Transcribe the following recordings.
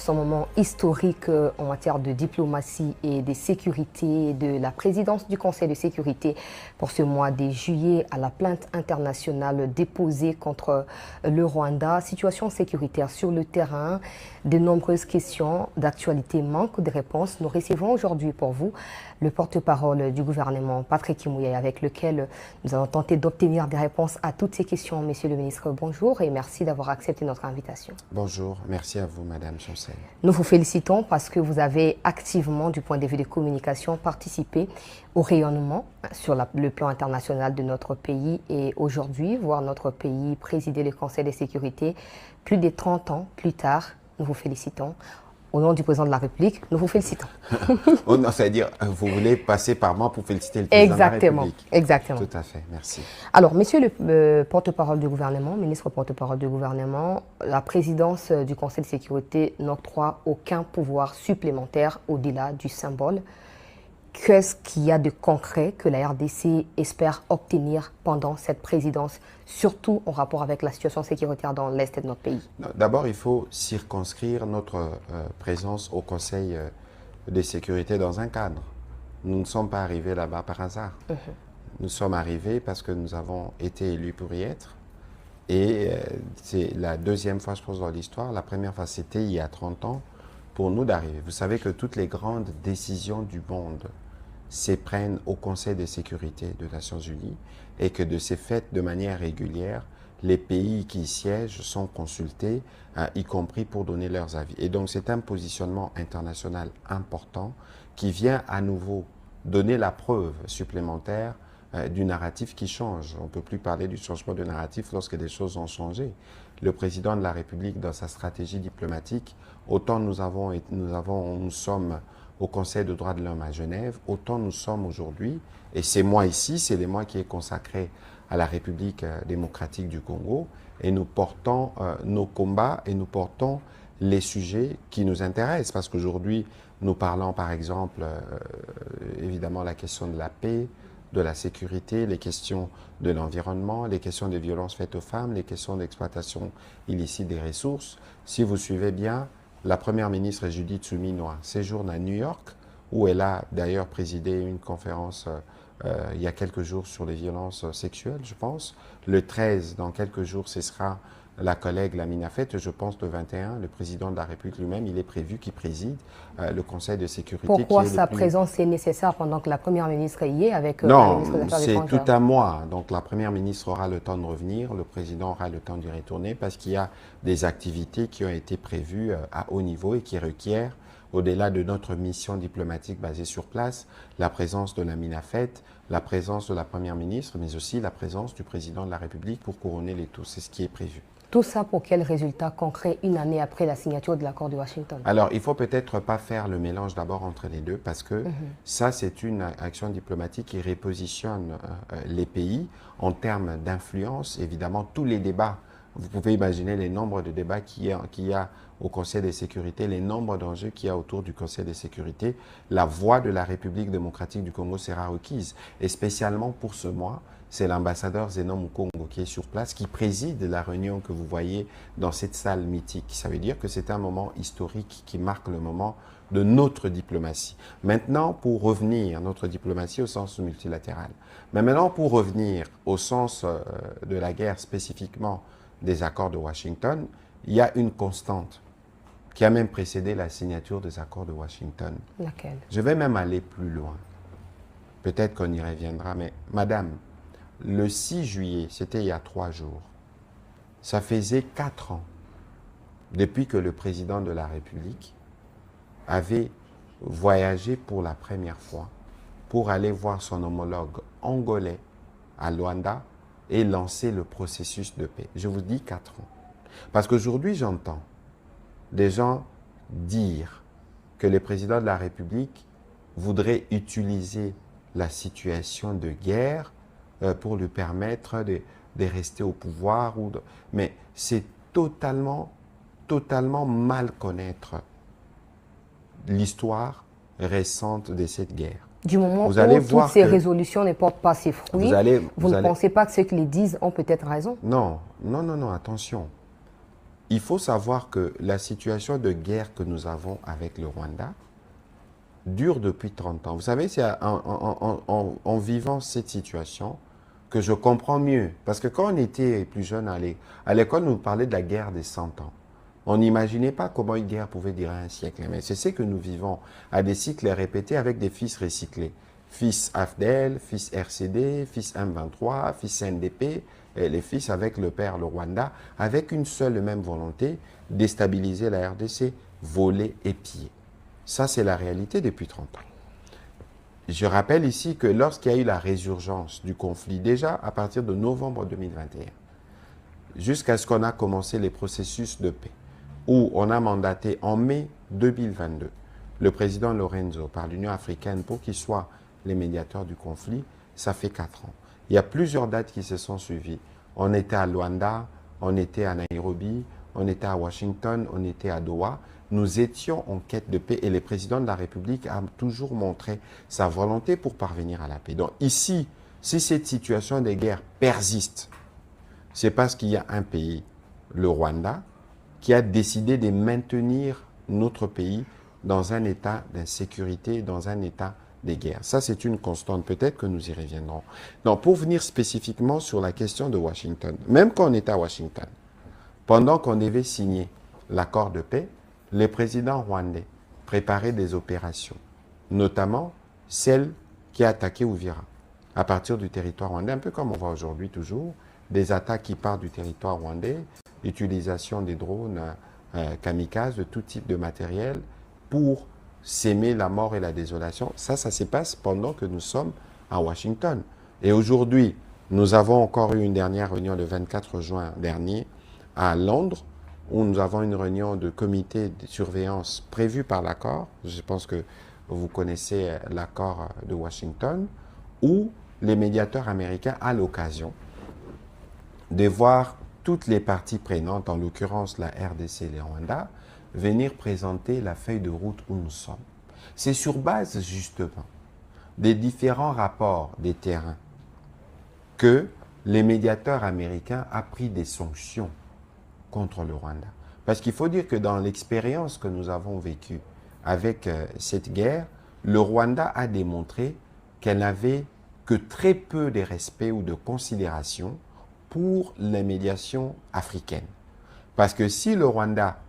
C'est un moment historique en matière de diplomatie et de sécurité de la présidence du Conseil de sécurité pour ce mois de juillet à la plainte internationale déposée contre le Rwanda. Situation sécuritaire sur le terrain, de nombreuses questions d'actualité manquent de réponses. Nous recevons aujourd'hui pour vous le porte-parole du gouvernement, Patrick Kimouya, avec lequel nous allons tenter d'obtenir des réponses à toutes ces questions. Monsieur le ministre, bonjour et merci d'avoir accepté notre invitation. Bonjour, merci à vous, Madame Chancel. Nous vous félicitons parce que vous avez activement, du point de vue des communications, participé au rayonnement sur le plan international de notre pays. Et aujourd'hui, voir notre pays présider le Conseil de sécurité plus de 30 ans plus tard, nous vous félicitons. Au nom du président de la République, nous vous félicitons. Oh non, c'est-à-dire, vous voulez passer par moi pour féliciter le président de la République. Exactement. Tout à fait, merci. Alors, monsieur le porte-parole du gouvernement, ministre porte-parole du gouvernement, la présidence du Conseil de sécurité n'octroie aucun pouvoir supplémentaire au-delà du symbole. Qu'est-ce qu'il y a de concret que la RDC espère obtenir pendant cette présidence, surtout en rapport avec la situation sécuritaire dans l'Est de notre pays? D'abord, il faut circonscrire notre présence au Conseil de sécurité dans un cadre. Nous ne sommes pas arrivés là-bas par hasard. Nous sommes arrivés parce que nous avons été élus pour y être. Et c'est la deuxième fois, je pense, dans l'histoire. La première fois, c'était il y a 30 ans, pour nous d'arriver. Vous savez que toutes les grandes décisions du monde se prennent au Conseil de sécurité des Nations Unies et que de ces faits, de manière régulière, les pays qui y siègent sont consultés, y compris pour donner leurs avis. Et donc, c'est un positionnement international important qui vient à nouveau donner la preuve supplémentaire du narratif qui change. On ne peut plus parler du changement de narratif lorsque des choses ont changé. Le président de la République, dans sa stratégie diplomatique, autant nous sommes au Conseil des droits de l'homme à Genève, autant nous sommes aujourd'hui, et ces mois ici, c'est des mois qui est consacré à la République démocratique du Congo, et nous portons nos combats et nous portons les sujets qui nous intéressent, parce qu'aujourd'hui, nous parlons par exemple, évidemment, la question de la paix, de la sécurité, les questions de l'environnement, les questions des violences faites aux femmes, les questions d'exploitation illicite des ressources. Si vous suivez bien, la première ministre Judith Suminwa séjourne à New York, où elle a d'ailleurs présidé une conférence il y a quelques jours sur les violences sexuelles, je pense. Le 13, dans quelques jours, ce sera la collègue Lamina Fett, je pense le 21, le président de la République lui-même, il est prévu qu'il préside le Conseil de sécurité. Pourquoi sa présence est nécessaire pendant que la Première ministre y est avec la ministre des Affaires étrangères? C'est tout un mois. Donc la Première ministre aura le temps de revenir, le président aura le temps d'y retourner parce qu'il y a des activités qui ont été prévues à haut niveau et qui requièrent, au-delà de notre mission diplomatique basée sur place, la présence de Lamina Fett, la présence de la Première ministre, mais aussi la présence du président de la République pour couronner les tours. C'est ce qui est prévu. Tout ça pour quel résultat concret une année après la signature de l'accord de Washington? Alors, il ne faut peut-être pas faire le mélange d'abord entre les deux parce que ça, c'est une action diplomatique qui repositionne les pays en termes d'influence. Évidemment, tous les débats, vous pouvez imaginer les nombres de débats qu'il y a au Conseil de sécurité, les nombres d'enjeux qu'il y a autour du Conseil de sécurité. La voix de la République démocratique du Congo sera requise. Et spécialement pour ce mois, c'est l'ambassadeur Zenon Mukongo qui est sur place, qui préside la réunion que vous voyez dans cette salle mythique. Ça veut dire que c'est un moment historique qui marque le moment de notre diplomatie. Maintenant, pour revenir, notre diplomatie au sens multilatéral, mais maintenant pour revenir au sens de la guerre spécifiquement des accords de Washington, il y a une constante qui a même précédé la signature des accords de Washington. Laquelle? Je vais même aller plus loin. Peut-être qu'on y reviendra, mais madame, le 6 juillet, c'était il y a 3 jours, ça faisait 4 ans depuis que le président de la République avait voyagé pour la première fois pour aller voir son homologue angolais à Luanda et lancer le processus de paix. Je vous dis 4 ans. Parce qu'aujourd'hui, j'entends des gens dire que le président de la République voudrait utiliser la situation de guerre pour lui permettre de rester au pouvoir. Mais c'est totalement mal connaître l'histoire récente de cette guerre. Du moment où toutes ces résolutions ne portent pas ses fruits, vous ne pensez pas que ceux qui les disent ont peut-être raison? Non, attention. il faut savoir que la situation de guerre que nous avons avec le Rwanda dure depuis 30 ans. Vous savez, c'est en vivant cette situation que je comprends mieux. Parce que quand on était plus jeune à l'école, on nous parlait de la guerre des 100 ans. On n'imaginait pas comment une guerre pouvait durer un siècle. Mais c'est ce que nous vivons à des cycles répétés avec des fils recyclés. Fils AFDEL, fils RCD, fils M23, fils NDP, et les fils avec le père, le Rwanda, avec une seule et même volonté, déstabiliser la RDC, voler et piller. Ça, c'est la réalité depuis 30 ans. Je rappelle ici que lorsqu'il y a eu la résurgence du conflit, déjà à partir de novembre 2021, jusqu'à ce qu'on a commencé les processus de paix, où on a mandaté en mai 2022 le président Lorenzo par l'Union africaine pour qu'il soit les médiateurs du conflit, ça fait 4 ans. Il y a plusieurs dates qui se sont suivies. On était à Luanda, on était à Nairobi, on était à Washington, on était à Doha. Nous étions en quête de paix et le président de la République a toujours montré sa volonté pour parvenir à la paix. Donc ici, si cette situation de guerre persiste, c'est parce qu'il y a un pays, le Rwanda, qui a décidé de maintenir notre pays dans un état d'insécurité, dans un état de guerre. Ça, c'est une constante. Peut-être que nous y reviendrons. Donc, pour venir spécifiquement sur la question de Washington, même quand on était à Washington, pendant qu'on devait signer l'accord de paix, le président rwandais préparait des opérations, notamment celle qui a attaqué Uvira, à partir du territoire rwandais, un peu comme on voit aujourd'hui toujours, des attaques qui partent du territoire rwandais, utilisation des drones kamikazes, de tout type de matériel, pour s'aimer la mort et la désolation. Ça se passe pendant que nous sommes à Washington. Et aujourd'hui, nous avons encore eu une dernière réunion le 24 juin dernier à Londres, où nous avons une réunion de comité de surveillance prévue par l'accord. Je pense que vous connaissez l'accord de Washington, où les médiateurs américains, à l'occasion de voir toutes les parties prenantes, en l'occurrence la RDC et le Rwanda, venir présenter la feuille de route où nous sommes. C'est sur base justement des différents rapports des terrains que les médiateurs américains ont pris des sanctions contre le Rwanda. Parce qu'il faut dire que dans l'expérience que nous avons vécue avec cette guerre, le Rwanda a démontré qu'elle n'avait que très peu de respect ou de considération pour les médiations africaines. Parce que si le Rwanda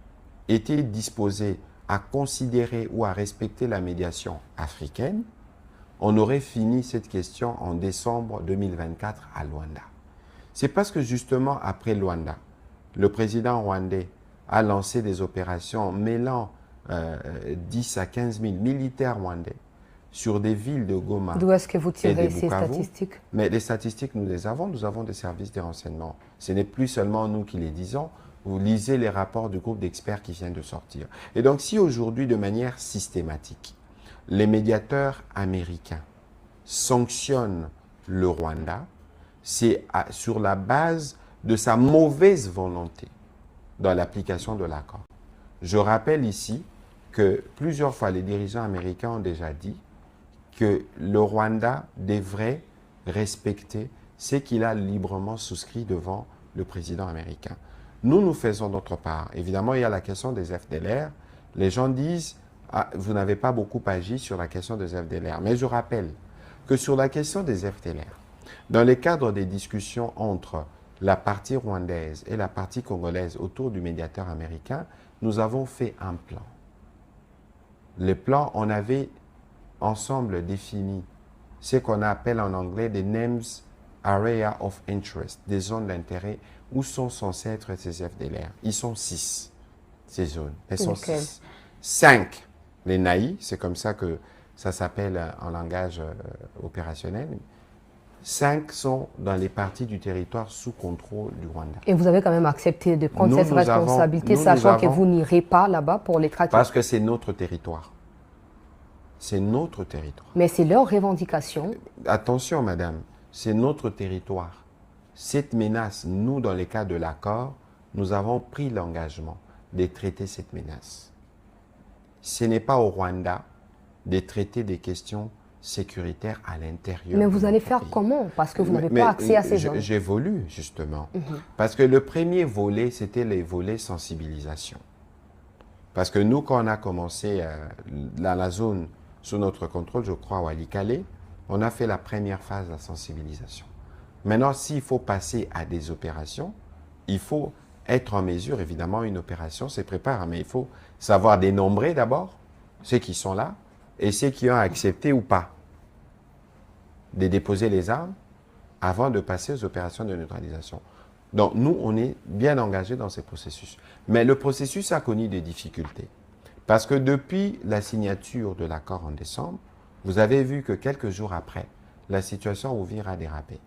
était disposé à considérer ou à respecter la médiation africaine, on aurait fini cette question en décembre 2024 à Luanda. C'est parce que justement après Luanda, le président rwandais a lancé des opérations mêlant 10 à 15 000 militaires rwandais sur des villes de Goma. D'où est-ce que vous tirez ces statistiques? Mais les statistiques, nous avons des services de renseignement. Ce n'est plus seulement nous qui les disons. Vous lisez les rapports du groupe d'experts qui vient de sortir. Et donc, si aujourd'hui, de manière systématique, les médiateurs américains sanctionnent le Rwanda, c'est sur la base de sa mauvaise volonté dans l'application de l'accord. Je rappelle ici que plusieurs fois, les dirigeants américains ont déjà dit que le Rwanda devrait respecter ce qu'il a librement souscrit devant le président américain. Nous faisons notre part. Évidemment, il y a la question des FDLR. Les gens disent, ah, vous n'avez pas beaucoup agi sur la question des FDLR. Mais je rappelle que sur la question des FDLR, dans le cadre des discussions entre la partie rwandaise et la partie congolaise autour du médiateur américain, nous avons fait un plan. Le plan, on avait ensemble défini ce qu'on appelle en anglais des Names Area of Interest, des zones d'intérêt où sont censés être ces FDLR. Ils sont 6, ces zones. Elles sont 6. 5, les NAI, c'est comme ça que ça s'appelle en langage opérationnel. 5 sont dans les parties du territoire sous contrôle du Rwanda. Et vous avez quand même accepté de prendre cette responsabilité, sachant que vous n'irez pas là-bas pour les traquer. Parce que c'est notre territoire. C'est notre territoire. Mais c'est leur revendication. Attention, madame, c'est notre territoire. Cette menace, nous, dans le cas de l'accord, nous avons pris l'engagement de traiter cette menace. Ce n'est pas au Rwanda de traiter des questions sécuritaire à l'intérieur. Mais vous allez faire comment? Parce que vous n'avez pas accès à ces zones. J'évolue, justement. Parce que le premier volet, c'était les volets sensibilisation. Parce que nous, quand on a commencé dans la zone sous notre contrôle, je crois, au Walikale, on a fait la première phase de la sensibilisation. Maintenant, s'il faut passer à des opérations, il faut être en mesure, évidemment, une opération se prépare, mais il faut savoir dénombrer d'abord ceux qui sont là et ceux qui ont accepté ou pas de déposer les armes avant de passer aux opérations de neutralisation. Donc, nous, on est bien engagés dans ces processus. Mais le processus a connu des difficultés. Parce que depuis la signature de l'accord en décembre, vous avez vu que quelques jours après, la situation au Ouvira a dérapé.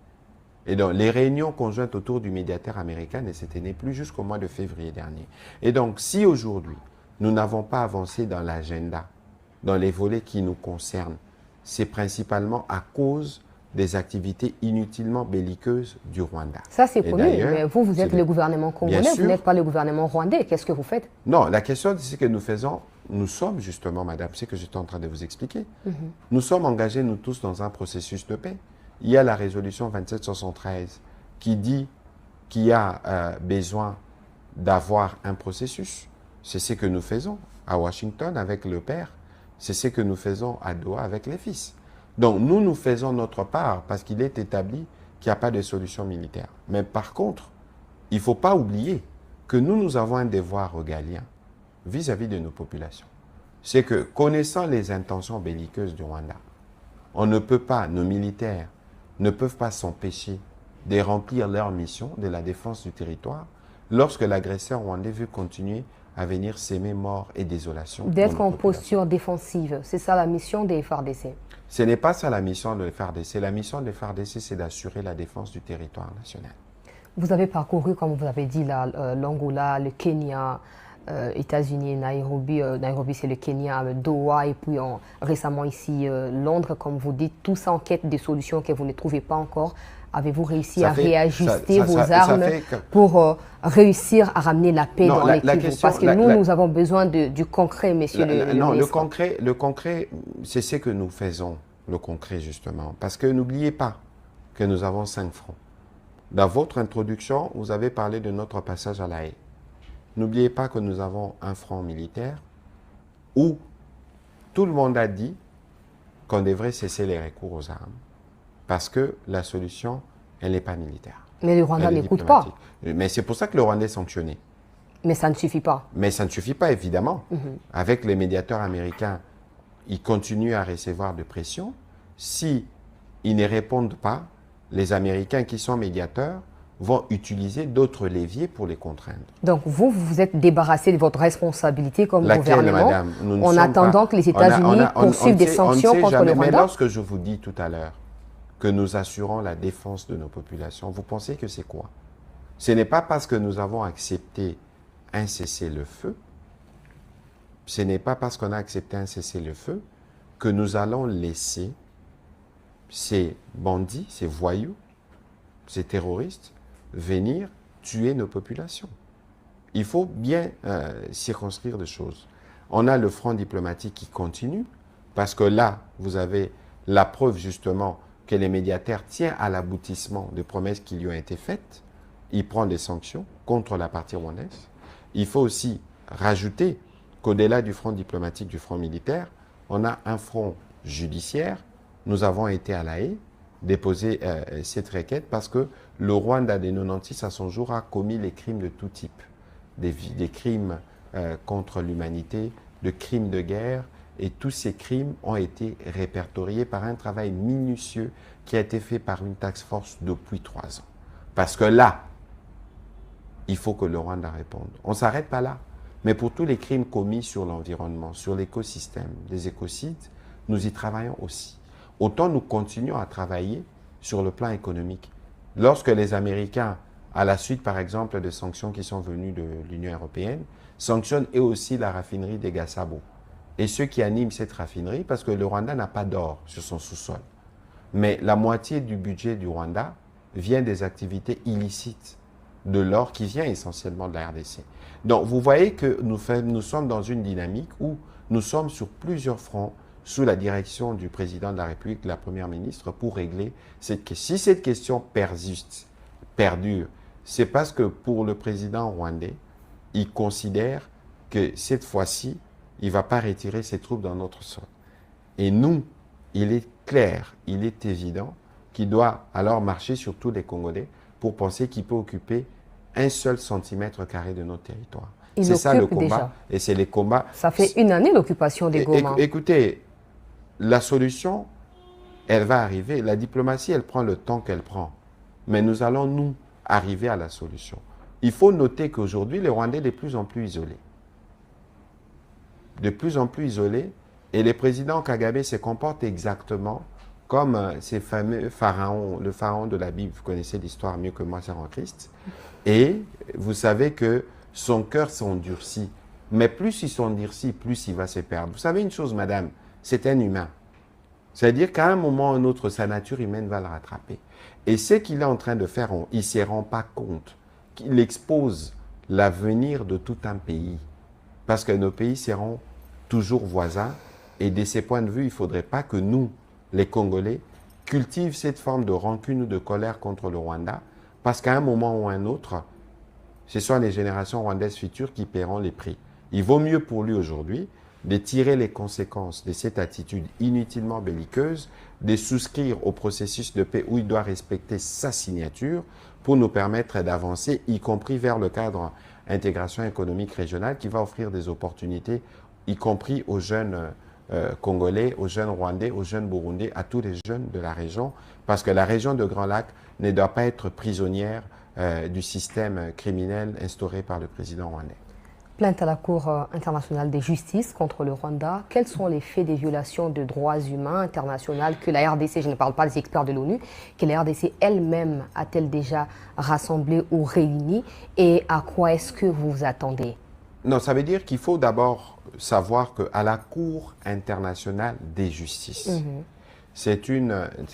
Et donc, les réunions conjointes autour du médiateur américain ne s'étaient plus jusqu'au mois de février dernier. Et donc, si aujourd'hui, nous n'avons pas avancé dans l'agenda, dans les volets qui nous concernent, c'est principalement à cause des activités inutilement belliqueuses du Rwanda. Ça, c'est connu, mais vous êtes le gouvernement congolais, vous n'êtes pas le gouvernement rwandais. Qu'est-ce que vous faites? Non, la question, c'est ce que nous faisons. Nous sommes justement, madame, c'est ce que j'étais en train de vous expliquer. Nous sommes engagés, nous tous, dans un processus de paix. Il y a la résolution 2773 qui dit qu'il y a besoin d'avoir un processus. C'est ce que nous faisons à Washington avec le père. C'est ce que nous faisons à Doha avec les fils. Donc, nous faisons notre part parce qu'il est établi qu'il n'y a pas de solution militaire. Mais par contre, il ne faut pas oublier que nous avons un devoir régalien vis-à-vis de nos populations. C'est que, connaissant les intentions belliqueuses du Rwanda, on ne peut pas, nos militaires ne peuvent pas s'empêcher de remplir leur mission de la défense du territoire lorsque l'agresseur rwandais veut continuer à venir s'aimer mort et désolation. D'être en posture défensive, c'est ça la mission des FARDC? Ce n'est pas ça la mission de FARDC. La mission de FARDC, c'est d'assurer la défense du territoire national. Vous avez parcouru, comme vous avez dit, l'Angola, le Kenya, États-Unis, Nairobi. Nairobi, c'est le Kenya, Doha, et puis récemment ici, Londres, comme vous dites, tout ça en quête de solutions que vous ne trouvez pas encore. Avez-vous réussi à réajuster vos armes pour réussir à ramener la paix dans les Kivu? Parce que nous avons besoin du concret, monsieur le ministre. Le concret, c'est ce que nous faisons, le concret, justement. Parce que n'oubliez pas que nous avons 5 fronts. Dans votre introduction, vous avez parlé de notre passage à La Haye. N'oubliez pas que nous avons un front militaire où tout le monde a dit qu'on devrait cesser les recours aux armes. Parce que la solution, elle n'est pas militaire. Mais le Rwanda n'écoute pas. Mais c'est pour ça que le Rwanda est sanctionné. Mais ça ne suffit pas. Mais ça ne suffit pas, évidemment. Avec les médiateurs américains, ils continuent à recevoir de pression. Si ils ne répondent pas, les Américains qui sont médiateurs vont utiliser d'autres leviers pour les contraindre. Donc vous vous êtes débarrassé de votre responsabilité comme gouvernement en attendant que les États-Unis poursuivent des sanctions contre le Rwanda? Mais lorsque je vous dis tout à l'heure que nous assurons la défense de nos populations, vous pensez que c'est quoi? Ce n'est pas parce que nous avons accepté un cessez-le-feu, ce n'est pas parce qu'on a accepté un cessez-le-feu que nous allons laisser ces bandits, ces voyous, ces terroristes venir tuer nos populations. Il faut bien circonscrire les choses. On a le front diplomatique qui continue, parce que là, vous avez la preuve justement que les médiateurs tiennent à l'aboutissement des promesses qui lui ont été faites. Il prend des sanctions contre la partie rwandaise. Il faut aussi rajouter qu'au-delà du front diplomatique, du front militaire, on a un front judiciaire. Nous avons été à La Haye déposer cette requête parce que le Rwanda de 96 à son jour a commis les crimes de tout type. Des crimes contre l'humanité, de crimes de guerre, et tous ces crimes ont été répertoriés par un travail minutieux qui a été fait par une task force depuis 3 ans. Parce que là, il faut que le Rwanda réponde. On ne s'arrête pas là. Mais pour tous les crimes commis sur l'environnement, sur l'écosystème, des écocides, nous y travaillons aussi. Autant nous continuons à travailler sur le plan économique. Lorsque les Américains, à la suite par exemple des sanctions qui sont venues de l'Union européenne, sanctionnent eux aussi la raffinerie des Gasabo. Et ceux qui animent cette raffinerie, parce que le Rwanda n'a pas d'or sur son sous-sol. Mais la moitié du budget du Rwanda vient des activités illicites de l'or qui vient essentiellement de la RDC. Donc vous voyez que nous sommes dans une dynamique où nous sommes sur plusieurs fronts sous la direction du président de la République, de la première ministre, pour régler cette question. Si cette question persiste, perdure, c'est parce que pour le président rwandais, il considère que cette fois-ci, il ne va pas retirer ses troupes dans notre sol. Et nous, il est clair, il est évident qu'il doit alors marcher sur tous les Congolais pour penser qu'il peut occuper un seul centimètre carré de notre territoire. C'est ça le combat. Déjà. Et c'est les combats. Ça fait une année l'occupation des Goma. Écoutez, la solution, elle va arriver. La diplomatie, elle prend le temps qu'elle prend. Mais nous allons, nous, arriver à la solution. Il faut noter qu'aujourd'hui, les Rwandais sont de plus en plus isolés. De plus en plus isolés. Et le président Kagame se comporte exactement comme ces fameux pharaons, le pharaon de la Bible. Vous connaissez l'histoire mieux que moi, c'est en Christ. Et vous savez que son cœur s'endurcit. Mais plus il s'endurcit, plus il va se perdre. Vous savez une chose, madame, c'est un humain. C'est-à-dire qu'à un moment ou un autre, sa nature humaine va le rattraper. Et ce qu'il est en train de faire, il ne se rend pas compte qu'il expose l'avenir de tout un pays. Parce que nos pays seront toujours voisins. Et de ces points de vue, il ne faudrait pas que nous, les Congolais, cultivent cette forme de rancune ou de colère contre le Rwanda. Parce qu'à un moment ou un autre, ce sont les générations rwandaises futures qui paieront les prix. Il vaut mieux pour lui aujourd'hui de tirer les conséquences de cette attitude inutilement belliqueuse, de souscrire au processus de paix où il doit respecter sa signature pour nous permettre d'avancer, y compris vers le cadre intégration économique régionale qui va offrir des opportunités, y compris aux jeunes Congolais, aux jeunes Rwandais, aux jeunes Burundais, à tous les jeunes de la région, parce que la région de Grand Lac ne doit pas être prisonnière du système criminel instauré par le président rwandais. Plainte à la Cour internationale de justice contre le Rwanda. Quels sont les faits des violations de droits humains internationales que la RDC, je ne parle pas des experts de l'ONU, que la RDC elle-même a-t-elle déjà rassemblé ou réuni, et à quoi est-ce que vous vous attendez? Non, ça veut dire qu'il faut d'abord savoir qu'à la Cour internationale des justices, c'est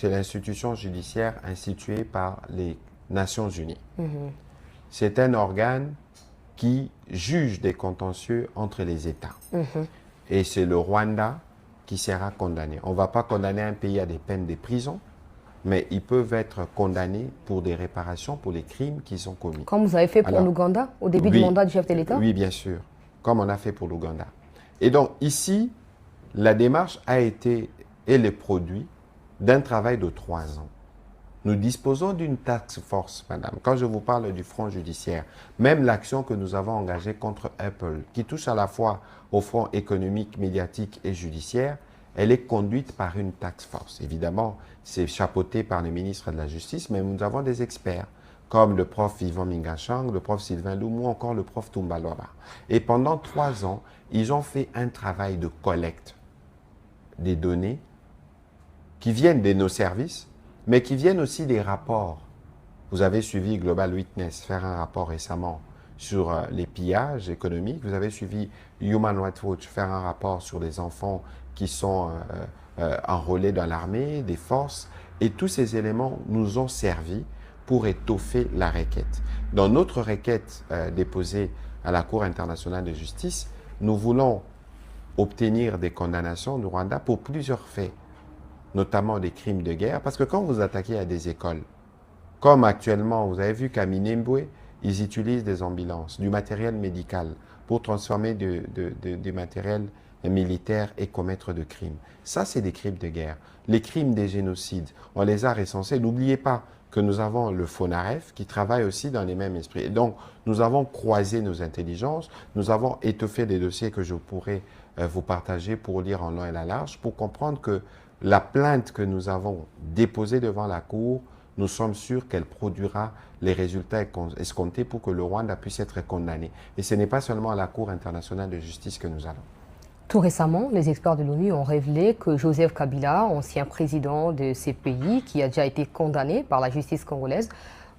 l'institution judiciaire instituée par les Nations Unies. C'est un organe qui juge des contentieux entre les États. Et c'est le Rwanda qui sera condamné. On ne va pas condamner un pays à des peines de prison, mais ils peuvent être condamnés pour des réparations pour les crimes qu'ils ont commis. Comme vous avez fait pour l'Ouganda, au début du mandat du chef de l'État? Oui, bien sûr, comme on a fait pour l'Ouganda. Et donc ici, la démarche a été et le produit d'un travail de 3 ans. Nous disposons d'une task force, madame. Quand je vous parle du front judiciaire, même l'action que nous avons engagée contre Apple, qui touche à la fois au front économique, médiatique et judiciaire, elle est conduite par une task force. Évidemment, c'est chapeauté par le ministre de la Justice, mais nous avons des experts, comme le prof Yvon Mingachang, le prof Sylvain Loum ou encore le prof Tumbalora. Et pendant 3 ans, ils ont fait un travail de collecte des données qui viennent de nos services, mais qui viennent aussi des rapports. Vous avez suivi Global Witness faire un rapport récemment sur les pillages économiques. Vous avez suivi Human Rights Watch faire un rapport sur les enfants qui sont enrôlés dans l'armée, des forces. Et tous ces éléments nous ont servi pour étoffer la requête. Dans notre requête déposée à la Cour internationale de justice, nous voulons obtenir des condamnations du Rwanda pour plusieurs faits, notamment des crimes de guerre, parce que quand vous attaquez à des écoles, comme actuellement, vous avez vu qu'à Minembwe, ils utilisent des ambulances, du matériel médical, pour transformer du matériel militaire et commettre de crimes. Ça, c'est des crimes de guerre. Les crimes des génocides, on les a recensés. N'oubliez pas que nous avons le FONAREF qui travaille aussi dans les mêmes esprits. Et donc, nous avons croisé nos intelligences, nous avons étoffé des dossiers que je pourrais vous partager pour lire en long et en large, pour comprendre que la plainte que nous avons déposée devant la Cour, nous sommes sûrs qu'elle produira les résultats escomptés pour que le Rwanda puisse être condamné. Et ce n'est pas seulement à la Cour internationale de justice que nous allons. Tout récemment, les experts de l'ONU ont révélé que Joseph Kabila, ancien président de ces pays, qui a déjà été condamné par la justice congolaise,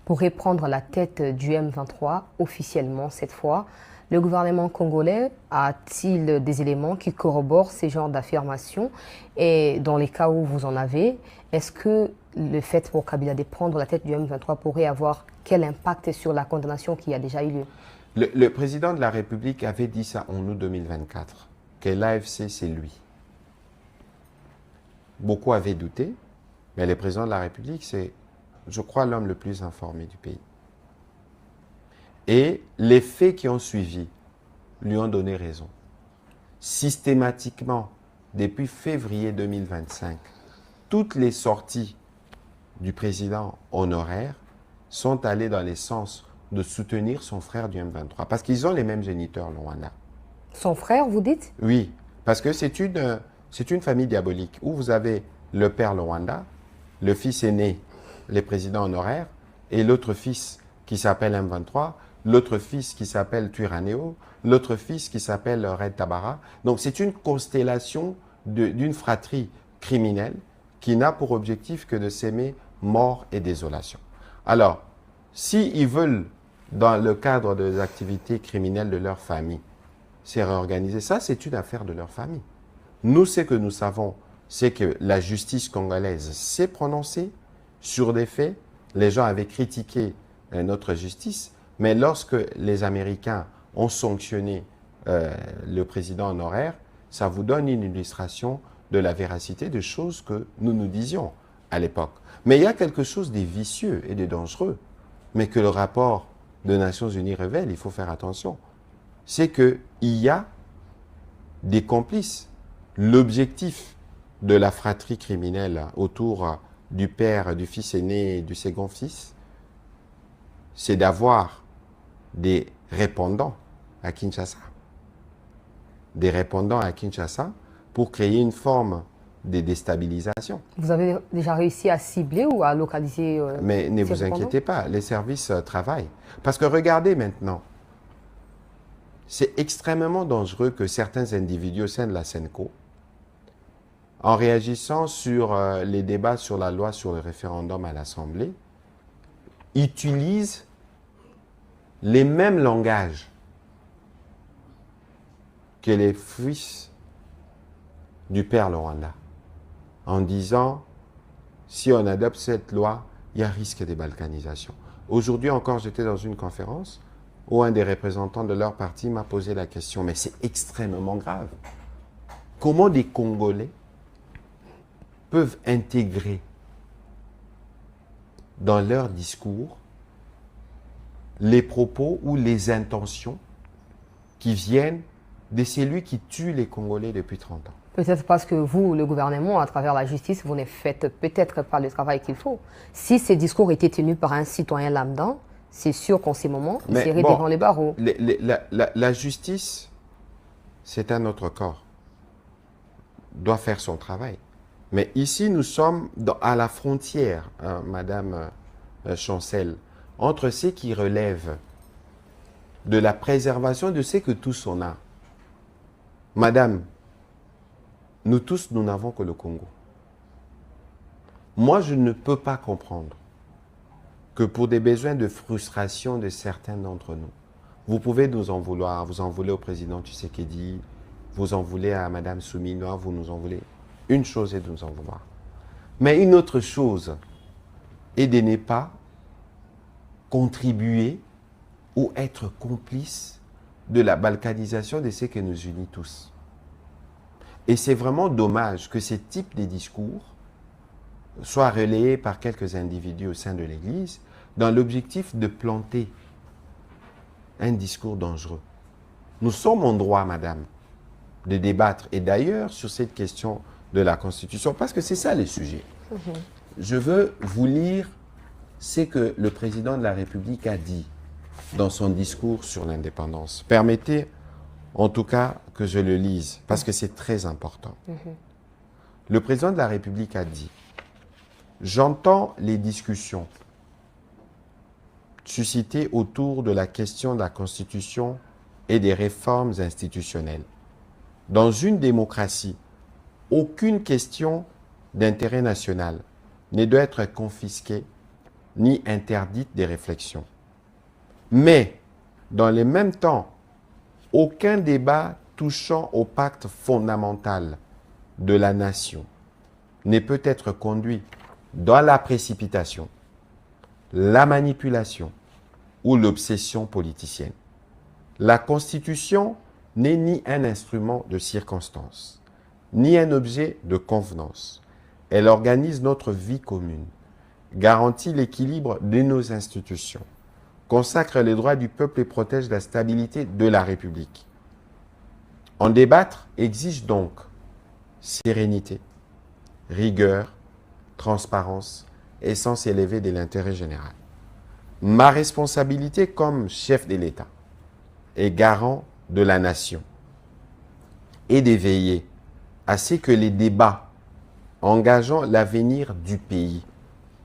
pourrait prendre la tête du M23 officiellement cette fois. Le gouvernement congolais a-t-il des éléments qui corroborent ces genres d'affirmations? Et dans les cas où vous en avez, est-ce que le fait pour Kabila de prendre la tête du M23 pourrait avoir quel impact sur la condamnation qui a déjà eu lieu? Le président de la République avait dit ça en août 2024, que l'AFC c'est lui. beaucoup avaient douté, mais le président de la République, c'est, je crois, l'homme le plus informé du pays. Et les faits qui ont suivi lui ont donné raison. Systématiquement, depuis février 2025, toutes les sorties du président honoraire sont allées dans le sens de soutenir son frère du M23. Parce qu'ils ont les mêmes géniteurs, le Rwanda. Son frère, vous dites? Oui, parce que c'est une famille diabolique où vous avez le père, le Rwanda, le fils aîné, les présidents honoraires, et l'autre fils qui s'appelle M23, l'autre fils qui s'appelle Twirwaneho, l'autre fils qui s'appelle Red Tabara. Donc c'est une constellation d'une fratrie criminelle qui n'a pour objectif que de s'aimer mort et désolation. Alors, s'ils veulent, dans le cadre des activités criminelles de leur famille, c'est réorganiser ça, c'est une affaire de leur famille. Nous, ce que nous savons, c'est que la justice congolaise s'est prononcée sur des faits. Les gens avaient critiqué notre justice, mais lorsque les Américains ont sanctionné le président honoraire, ça vous donne une illustration de la véracité de choses que nous disions à l'époque. Mais il y a quelque chose de vicieux et de dangereux, mais que le rapport des Nations Unies révèle, il faut faire attention. C'est qu'il y a des complices. L'objectif de la fratrie criminelle autour du père, du fils aîné et du second fils, c'est d'avoir des répondants à Kinshasa. Des répondants à Kinshasa pour créer une forme de déstabilisation. Vous avez déjà réussi à cibler ou à localiser Mais ne vous inquiétez pas, les services travaillent. Parce que regardez maintenant, c'est extrêmement dangereux que certains individus au sein de la SENCO, en réagissant sur les débats sur la loi sur le référendum à l'Assemblée, utilisent les mêmes langages que les fils du père le Rwanda, en disant, si on adopte cette loi, il y a risque de balkanisation. Aujourd'hui encore, j'étais dans une conférence où un des représentants de leur parti m'a posé la question, mais c'est extrêmement grave. Comment des Congolais peuvent intégrer dans leur discours les propos ou les intentions qui viennent de celui qui tue les Congolais depuis 30 ans. Peut-être parce que vous, le gouvernement, à travers la justice, vous ne faites peut-être pas le travail qu'il faut. Si ces discours étaient tenus par un citoyen lambda, c'est sûr qu'en ces moments, il serait devant les barreaux. La justice, c'est un autre corps, doit faire son travail. Mais ici, nous sommes à la frontière, hein, Madame Chancel, entre ce qui relève de la préservation de ce que tous on a. Madame, nous tous, nous n'avons que le Congo. Moi, je ne peux pas comprendre que pour des besoins de frustration de certains d'entre nous, vous pouvez nous en vouloir, vous en voulez au président Tshisekedi, vous en voulez à Madame Souminoa, vous nous en voulez. Une chose est de nous en vouloir. Mais une autre chose est de ne pas contribuer ou être complice de la balkanisation de ce qui nous unit tous. Et c'est vraiment dommage que ce type de discours soit relayé par quelques individus au sein de l'Église dans l'objectif de planter un discours dangereux. Nous sommes en droit, madame, de débattre. Et d'ailleurs, sur cette question de la Constitution, parce que c'est ça le sujet. Je veux vous lire ce que le président de la République a dit dans son discours sur l'indépendance. Permettez, en tout cas, que je le lise, parce que c'est très important. Le président de la République a dit « J'entends les discussions suscitées autour de la question de la Constitution et des réformes institutionnelles. Dans une démocratie, aucune question d'intérêt national ne doit être confisquée ni interdite des réflexions. Mais, dans le même temps, aucun débat touchant au pacte fondamental de la nation ne peut être conduit dans la précipitation, la manipulation ou l'obsession politicienne. La Constitution n'est ni un instrument de circonstance, ni un objet de convenance. Elle organise notre vie commune, garantit l'équilibre de nos institutions, consacre les droits du peuple et protège la stabilité de la République. En débattre exige donc sérénité, rigueur, transparence et sens élevé de l'intérêt général. Ma responsabilité comme chef de l'État et garant de la nation est de veiller à ce que les débats engageant l'avenir du pays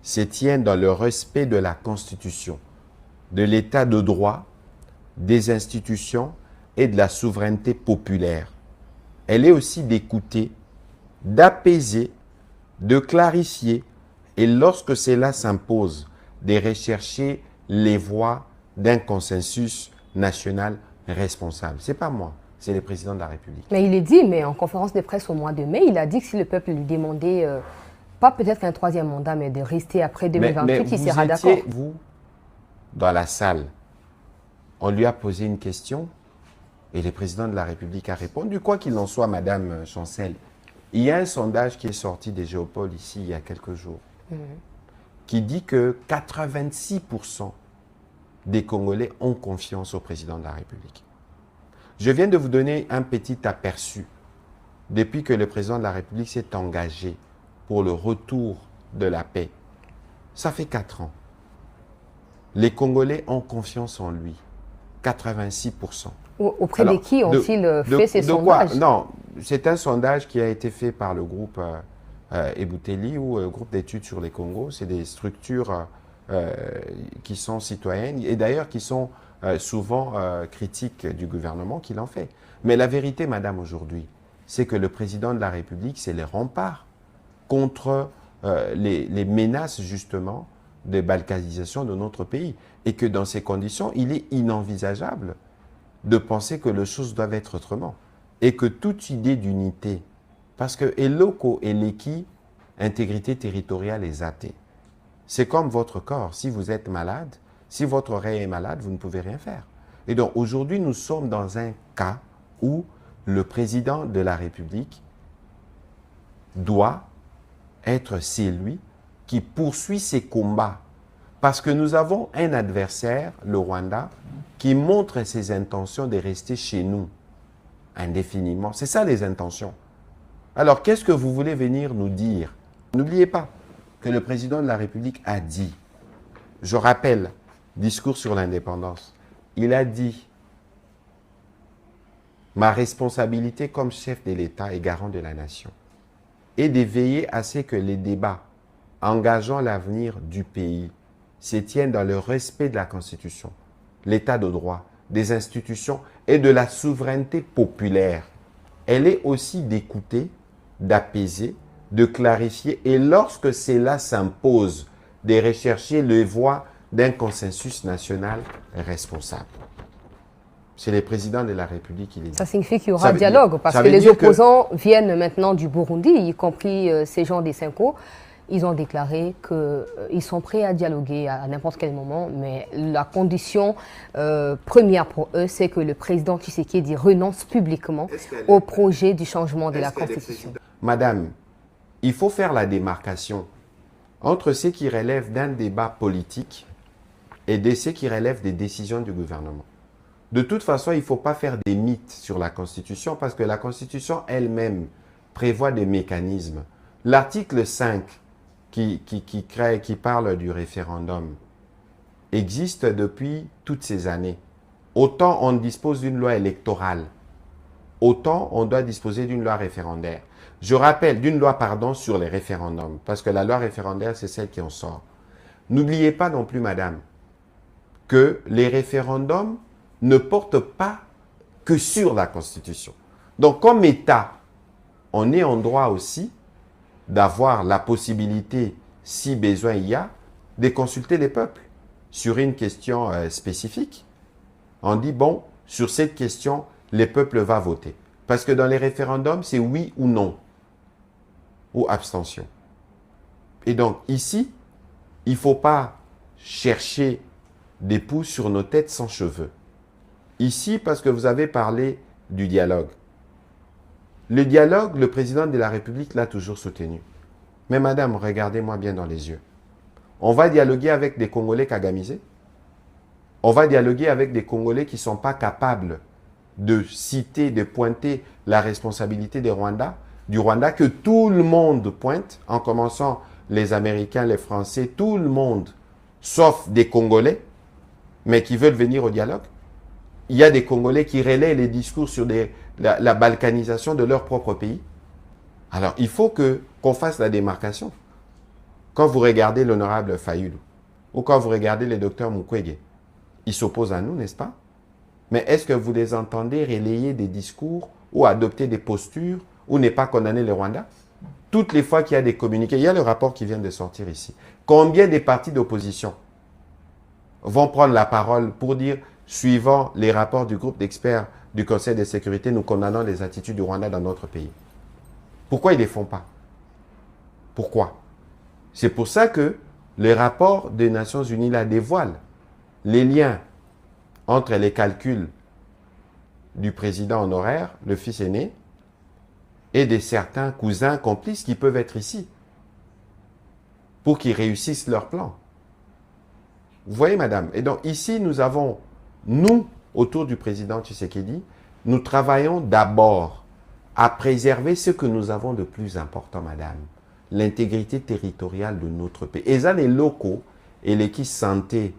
se tiennent dans le respect de la Constitution, de l'État de droit, des institutions et de la souveraineté populaire. Elle est aussi d'écouter, d'apaiser, de clarifier et lorsque cela s'impose, de rechercher les voies d'un consensus national responsable. Ce n'est pas moi, c'est le président de la République. Mais il est dit, mais en conférence de presse au mois de mai, il a dit que si le peuple lui demandait, pas peut-être un troisième mandat, mais de rester après 2028, il sera d'accord. Mais vous, dans la salle, on lui a posé une question et le président de la République a répondu. Quoi qu'il en soit, Madame Chancel, il y a un sondage qui est sorti des Géopoles ici il y a quelques jours, qui dit que 86% des Congolais ont confiance au président de la République. Je viens de vous donner un petit aperçu depuis que le président de la République s'est engagé pour le retour de la paix. Ça fait 4 ans. Les Congolais ont confiance en lui. 86%. Auprès de qui ont-ils fait ces sondages? Non, c'est un sondage qui a été fait par le groupe Ebouteli ou le groupe d'études sur les Congos. C'est des structures qui sont citoyennes et d'ailleurs qui sont souvent critiques du gouvernement qui l'en fait. Mais la vérité, madame, aujourd'hui, c'est que le président de la République, c'est les remparts contre les menaces, justement, de balkanisation de notre pays. Et que dans ces conditions, il est inenvisageable de penser que les choses doivent être autrement. Et que toute idée d'unité, parce que Eloko et Leki, intégrité territoriale et athée, c'est comme votre corps. Si vous êtes malade, si votre oreille est malade, vous ne pouvez rien faire. Et donc aujourd'hui, nous sommes dans un cas où le président de la République doit être celui qui poursuit ses combats. Parce que nous avons un adversaire, le Rwanda, qui montre ses intentions de rester chez nous indéfiniment. C'est ça les intentions. Alors, qu'est-ce que vous voulez venir nous dire? N'oubliez pas que le président de la République a dit, je rappelle, discours sur l'indépendance, il a dit, ma responsabilité comme chef de l'État et garant de la nation est de veiller à ce que les débats engageant l'avenir du pays se tiennent dans le respect de la Constitution, l'État de droit, des institutions et de la souveraineté populaire. Elle est aussi d'écouter, d'apaiser, de clarifier et lorsque cela s'impose, de rechercher les voies d'un consensus national responsable. C'est le président de la République qui l'a dit. Ça signifie qu'il y aura dialogue parce que les opposants viennent maintenant du Burundi, y compris ces gens des Cinco. Ils ont déclaré qu'ils sont prêts à dialoguer à n'importe quel moment, mais la condition première pour eux, c'est que le président Tshisekedi renonce publiquement au projet du changement de la Constitution. Madame, il faut faire la démarcation entre ce qui relève d'un débat politique et de ce qui relève des décisions du gouvernement. De toute façon, il ne faut pas faire des mythes sur la Constitution parce que la Constitution elle-même prévoit des mécanismes. L'article 5 qui parle du référendum existe depuis toutes ces années. Autant on dispose d'une loi électorale, autant on doit disposer d'une loi référendaire. Je rappelle, d'une loi, pardon, sur les référendums, parce que la loi référendaire, c'est celle qui en sort. N'oubliez pas non plus, madame, que les référendums ne portent pas que sur la Constitution. Donc, comme État, on est en droit aussi d'avoir la possibilité, si besoin il y a, de consulter les peuples sur une question spécifique. On dit, bon, sur cette question, les peuples vont voter. Parce que dans les référendums, c'est oui ou non, ou abstention. Et donc, ici, il ne faut pas chercher des poux sur nos têtes sans cheveux. Ici, parce que vous avez parlé du dialogue. Le dialogue, le président de la République l'a toujours soutenu. Mais madame, regardez-moi bien dans les yeux. On va dialoguer avec des Congolais kagamisés. On va dialoguer avec des Congolais qui ne sont pas capables de citer, de pointer la responsabilité du Rwanda, que tout le monde pointe, en commençant les Américains, les Français, tout le monde, sauf des Congolais, mais qui veulent venir au dialogue. Il y a des Congolais qui relaient les discours sur la balkanisation de leur propre pays. Alors, il faut qu'on fasse la démarcation. Quand vous regardez l'honorable Fayulu, ou quand vous regardez le docteur Mukwege, ils s'opposent à nous, n'est-ce pas? Mais est-ce que vous les entendez relayer des discours ou adopter des postures ou ne pas condamner le Rwanda? Toutes les fois qu'il y a des communiqués, il y a le rapport qui vient de sortir ici. Combien des partis d'opposition vont prendre la parole pour dire, suivant les rapports du groupe d'experts du Conseil de sécurité, nous condamnons les attitudes du Rwanda dans notre pays? Pourquoi ils ne les font pas? Pourquoi? C'est pour ça que le rapport des Nations Unies la dévoile. Les liens entre les calculs du président honoraire, le fils aîné, et de certains cousins complices qui peuvent être ici, pour qu'ils réussissent leur plan. Vous voyez, madame? Et donc, ici, nous avons, nous, autour du président Tshisekedi, nous travaillons d'abord à préserver ce que nous avons de plus important, madame. L'intégrité territoriale de notre pays. Et ça, les locaux et les qui santé,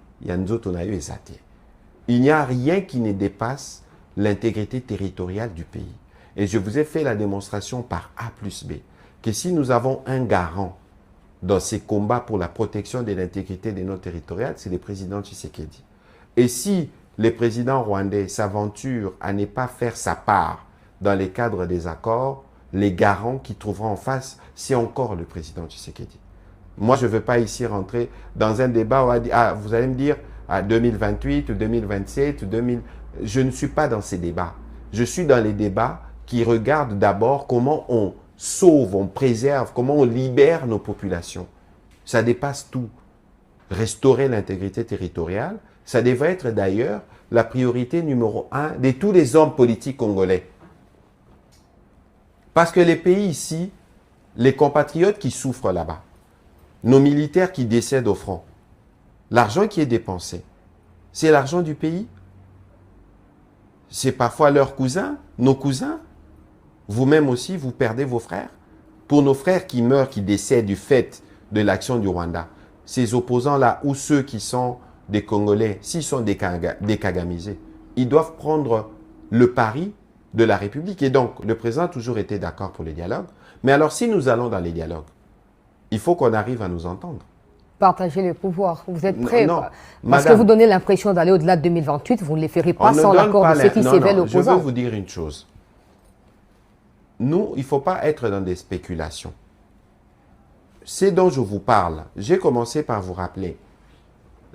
il n'y a rien qui ne dépasse l'intégrité territoriale du pays. Et je vous ai fait la démonstration par A plus B, que si nous avons un garant dans ces combats pour la protection de l'intégrité de notre territoire, c'est le président Tshisekedi. Et si le président rwandais s'aventure à ne pas faire sa part dans les cadres des accords, les garants qui trouveront en face, c'est encore le président Tshisekedi. Moi, je ne veux pas ici rentrer dans un débat où vous allez me dire à 2028 ou 2027 ou 2000. Je ne suis pas dans ces débats. Je suis dans les débats qui regardent d'abord comment on sauve, on préserve, comment on libère nos populations. Ça dépasse tout. Restaurer l'intégrité territoriale, ça devrait être d'ailleurs la priorité numéro 1 de tous les hommes politiques congolais. Parce que les pays ici, les compatriotes qui souffrent là-bas, nos militaires qui décèdent au front, l'argent qui est dépensé, c'est l'argent du pays. C'est parfois leurs cousins, nos cousins. Vous-même aussi, vous perdez vos frères. Pour nos frères qui meurent, qui décèdent du fait de l'action du Rwanda, ces opposants-là, ou ceux qui sont des Congolais, s'ils sont des kagamisés, ils doivent prendre le pari de la République. Et donc, le président a toujours été d'accord pour les dialogues. Mais alors, si nous allons dans les dialogues, il faut qu'on arrive à nous entendre. Partager le pouvoir. Vous êtes prêts? Non, Parce madame, que vous donnez l'impression d'aller au-delà de 2028, vous ne les ferez pas sans l'accord de ceux qui s'éveillent l'opposant. Je veux vous dire une chose. Nous, il ne faut pas être dans des spéculations. C'est dont je vous parle. J'ai commencé par vous rappeler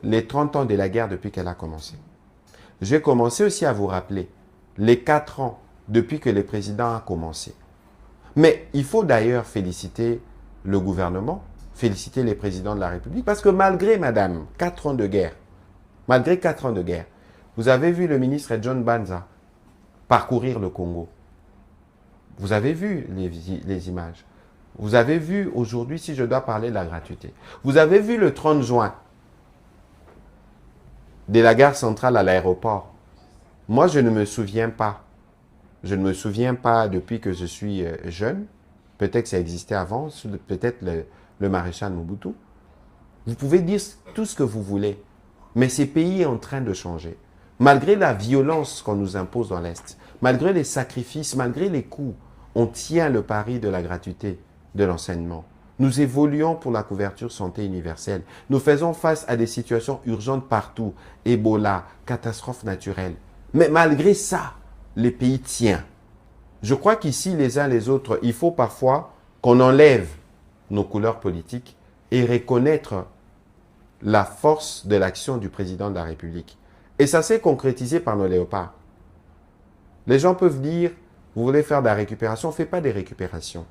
les 30 ans de la guerre depuis qu'elle a commencé. J'ai commencé aussi à vous rappeler les 4 ans depuis que le président a commencé. Mais il faut d'ailleurs féliciter le gouvernement, féliciter les présidents de la République, parce que malgré, madame, 4 ans de guerre, malgré 4 ans de guerre, vous avez vu le ministre John Banza parcourir le Congo. Vous avez vu les images. Vous avez vu aujourd'hui, si je dois parler de la gratuité, vous avez vu le 30 juin de la gare centrale à l'aéroport. Moi, je ne me souviens pas. Je ne me souviens pas depuis que je suis jeune. Peut-être que ça existait avant, peut-être le maréchal Mobutu. Vous pouvez dire tout ce que vous voulez, mais ces pays sont en train de changer. Malgré la violence qu'on nous impose dans l'Est, malgré les sacrifices, malgré les coûts, on tient le pari de la gratuité de l'enseignement. Nous évoluons pour la couverture santé universelle. Nous faisons face à des situations urgentes partout. Ebola, catastrophes naturelles. Mais malgré ça, les pays tiennent. Je crois qu'ici, les uns les autres, il faut parfois qu'on enlève nos couleurs politiques et reconnaître la force de l'action du président de la République. Et ça s'est concrétisé par nos léopards. Les gens peuvent dire, vous voulez faire de la récupération, on ne fait pas des récupérations.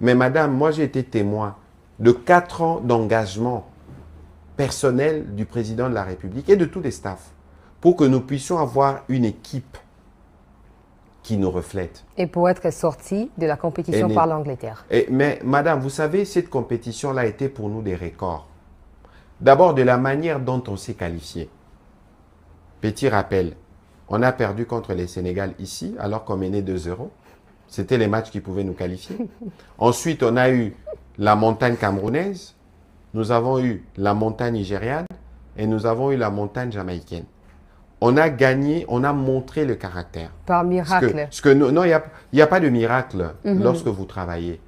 Mais madame, moi j'ai été témoin de 4 ans d'engagement personnel du président de la République et de tous les staffs pour que nous puissions avoir une équipe qui nous reflète. Et pour être sorti de la compétition par l'Angleterre. Mais madame, vous savez, cette compétition-là a été pour nous des records. D'abord, de la manière dont on s'est qualifié. Petit rappel, on a perdu contre les Sénégal ici, alors qu'on menait 2-0. C'était les matchs qui pouvaient nous qualifier. Ensuite, on a eu la montagne camerounaise, nous avons eu la montagne nigériane et nous avons eu la montagne jamaïcaine. On a gagné, on a montré le caractère. Par miracle. Non, il n'y a pas de miracle lorsque vous travaillez.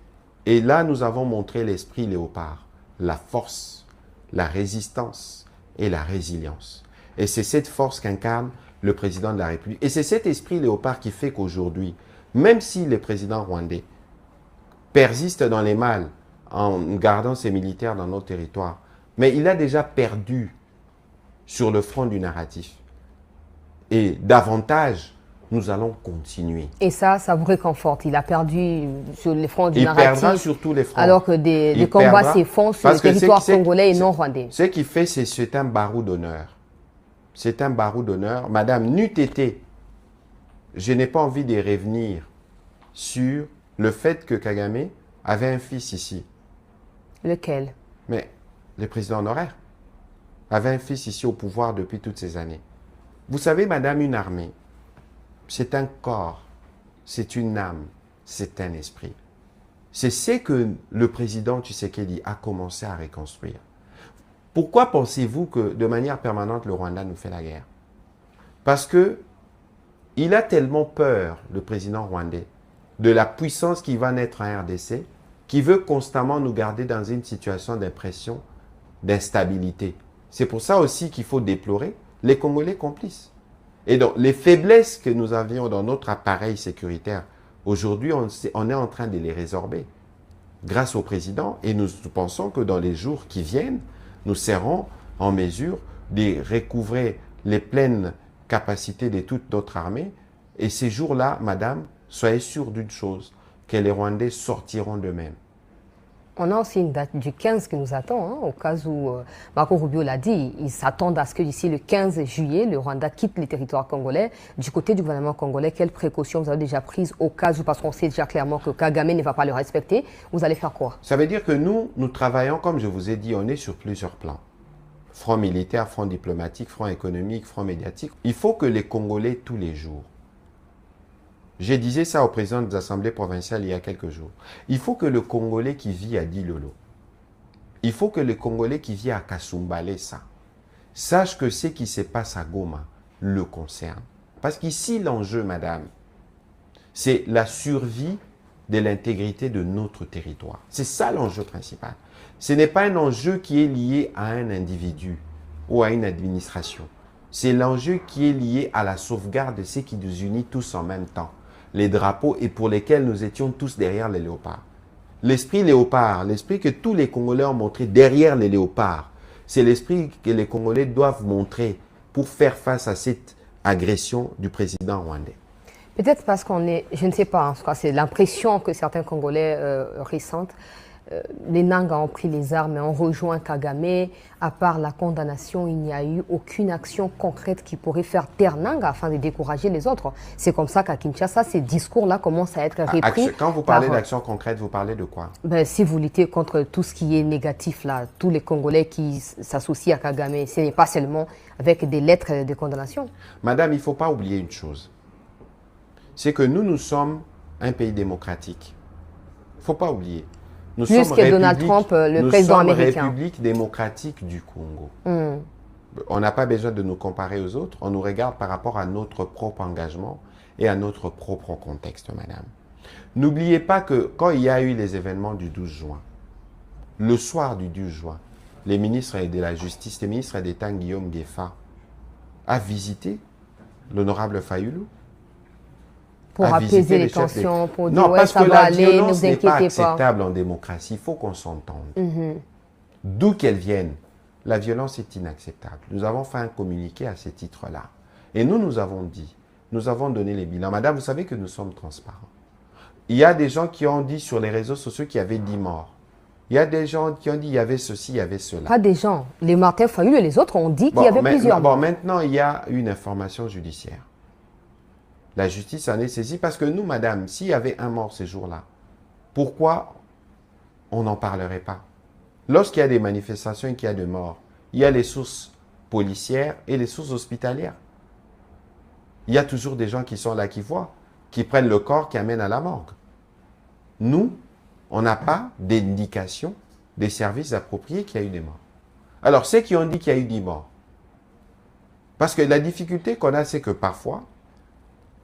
Et là, nous avons montré l'esprit léopard, la force, la résistance et la résilience. Et c'est cette force qu'incarne le président de la République. Et c'est cet esprit léopard qui fait qu'aujourd'hui, même si le président rwandais persiste dans les mal en gardant ses militaires dans nos territoires, mais il a déjà perdu sur le front du narratif. Et davantage, nous allons continuer. Et ça vous réconforte. Il a perdu sur les fronts du narratif. Il perdra sur tous les fronts. Alors que des combats se font sur le territoire congolais et non rwandais. Ce qui fait, c'est un barreau d'honneur. C'est un barreau d'honneur. Madame, n'eût été, je n'ai pas envie de revenir sur le fait que Kagame avait un fils ici. Lequel? Mais le président honoraire avait un fils ici au pouvoir depuis toutes ces années. Vous savez, madame, une armée, c'est un corps, c'est une âme, c'est un esprit. C'est ce que le président Tshisekedi a commencé à reconstruire. Pourquoi pensez-vous que de manière permanente le Rwanda nous fait la guerre? Parce que il a tellement peur, le président rwandais, de la puissance qui va naître en RDC, qui veut constamment nous garder dans une situation d'impression, d'instabilité. C'est pour ça aussi qu'il faut déplorer les Congolais complices. Et donc, les faiblesses que nous avions dans notre appareil sécuritaire, aujourd'hui, on est en train de les résorber grâce au président. Et nous pensons que dans les jours qui viennent, nous serons en mesure de recouvrer les pleines capacités de toute notre armée. Et ces jours-là, madame, soyez sûre d'une chose, que les Rwandais sortiront d'eux-mêmes. On a aussi une date du 15 qui nous attend, hein, au cas où Marco Rubio l'a dit, ils s'attendent à ce que d'ici le 15 juillet, le Rwanda quitte les territoires congolais. Du côté du gouvernement congolais, quelles précautions vous avez déjà prises au cas où, parce qu'on sait déjà clairement que Kagame ne va pas le respecter, vous allez faire quoi? Ça veut dire que nous travaillons, comme je vous ai dit, on est sur plusieurs plans. Front militaire, front diplomatique, front économique, front médiatique. Il faut que les Congolais, tous les jours, je disais ça au président des assemblées provinciales il y a quelques jours. Il faut que le Congolais qui vit à Dilolo, il faut que le Congolais qui vit à Kasumbalesa sache que ce qui se passe à Goma le concerne. Parce qu'ici, l'enjeu, madame, c'est la survie de l'intégrité de notre territoire. C'est ça l'enjeu principal. Ce n'est pas un enjeu qui est lié à un individu ou à une administration. C'est l'enjeu qui est lié à la sauvegarde de ce qui nous unit tous en même temps. Les drapeaux et pour lesquels nous étions tous derrière les léopards. L'esprit léopard, l'esprit que tous les Congolais ont montré derrière les léopards, c'est l'esprit que les Congolais doivent montrer pour faire face à cette agression du président rwandais. Peut-être parce qu'on est, je ne sais pas, en tout cas c'est l'impression que certains Congolais ressentent. Les Nanga ont pris les armes et ont rejoint Kagame. À part la condamnation, il n'y a eu aucune action concrète qui pourrait faire taire Nanga afin de décourager les autres. C'est comme ça qu'à Kinshasa, ces discours-là commencent à être repris. Quand vous parlez d'action concrète, vous parlez de quoi? Si vous luttez contre tout ce qui est négatif, là, tous les Congolais qui s'associent à Kagame, ce n'est pas seulement avec des lettres de condamnation. Madame, il ne faut pas oublier une chose. C'est que nous sommes un pays démocratique. Il ne faut pas oublier. Nous Plus que Donald Trump, le président américain. Nous sommes République démocratique du Congo. On n'a pas besoin de nous comparer aux autres. On nous regarde par rapport à notre propre engagement et à notre propre contexte, madame. N'oubliez pas que quand il y a eu les événements du 12 juin, le soir du 12 juin, les ministres de la Justice, les ministres d'État Guillaume Gueffa a visité l'honorable Fayulu. Pour apaiser les tensions, pour dire ouais, ça va aller, ne vous inquiétez pas. Non, parce que la violence n'est pas acceptable en démocratie. Il faut qu'on s'entende. D'où qu'elle vienne, la violence est inacceptable. Nous avons fait un communiqué à ce titre-là. Et nous avons dit, nous avons donné les bilans. Madame, vous savez que nous sommes transparents. Il y a des gens qui ont dit sur les réseaux sociaux qu'il y avait 10 morts. Il y a des gens qui ont dit qu'il y avait ceci, il y avait cela. Pas des gens. Les Martin Fayulu et les autres ont dit qu'il y avait plusieurs morts. Bon, maintenant, il y a une information judiciaire. La justice en est saisie parce que nous, madame, s'il y avait un mort ces jours-là, pourquoi on n'en parlerait pas? Lorsqu'il y a des manifestations et qu'il y a des morts, il y a les sources policières et les sources hospitalières. Il y a toujours des gens qui sont là, qui voient, qui prennent le corps, qui amènent à la morgue. Nous, on n'a pas d'indication des services appropriés qu'il y a eu des morts. Alors, ceux qui ont dit qu'il y a eu des morts, parce que la difficulté qu'on a, c'est que parfois,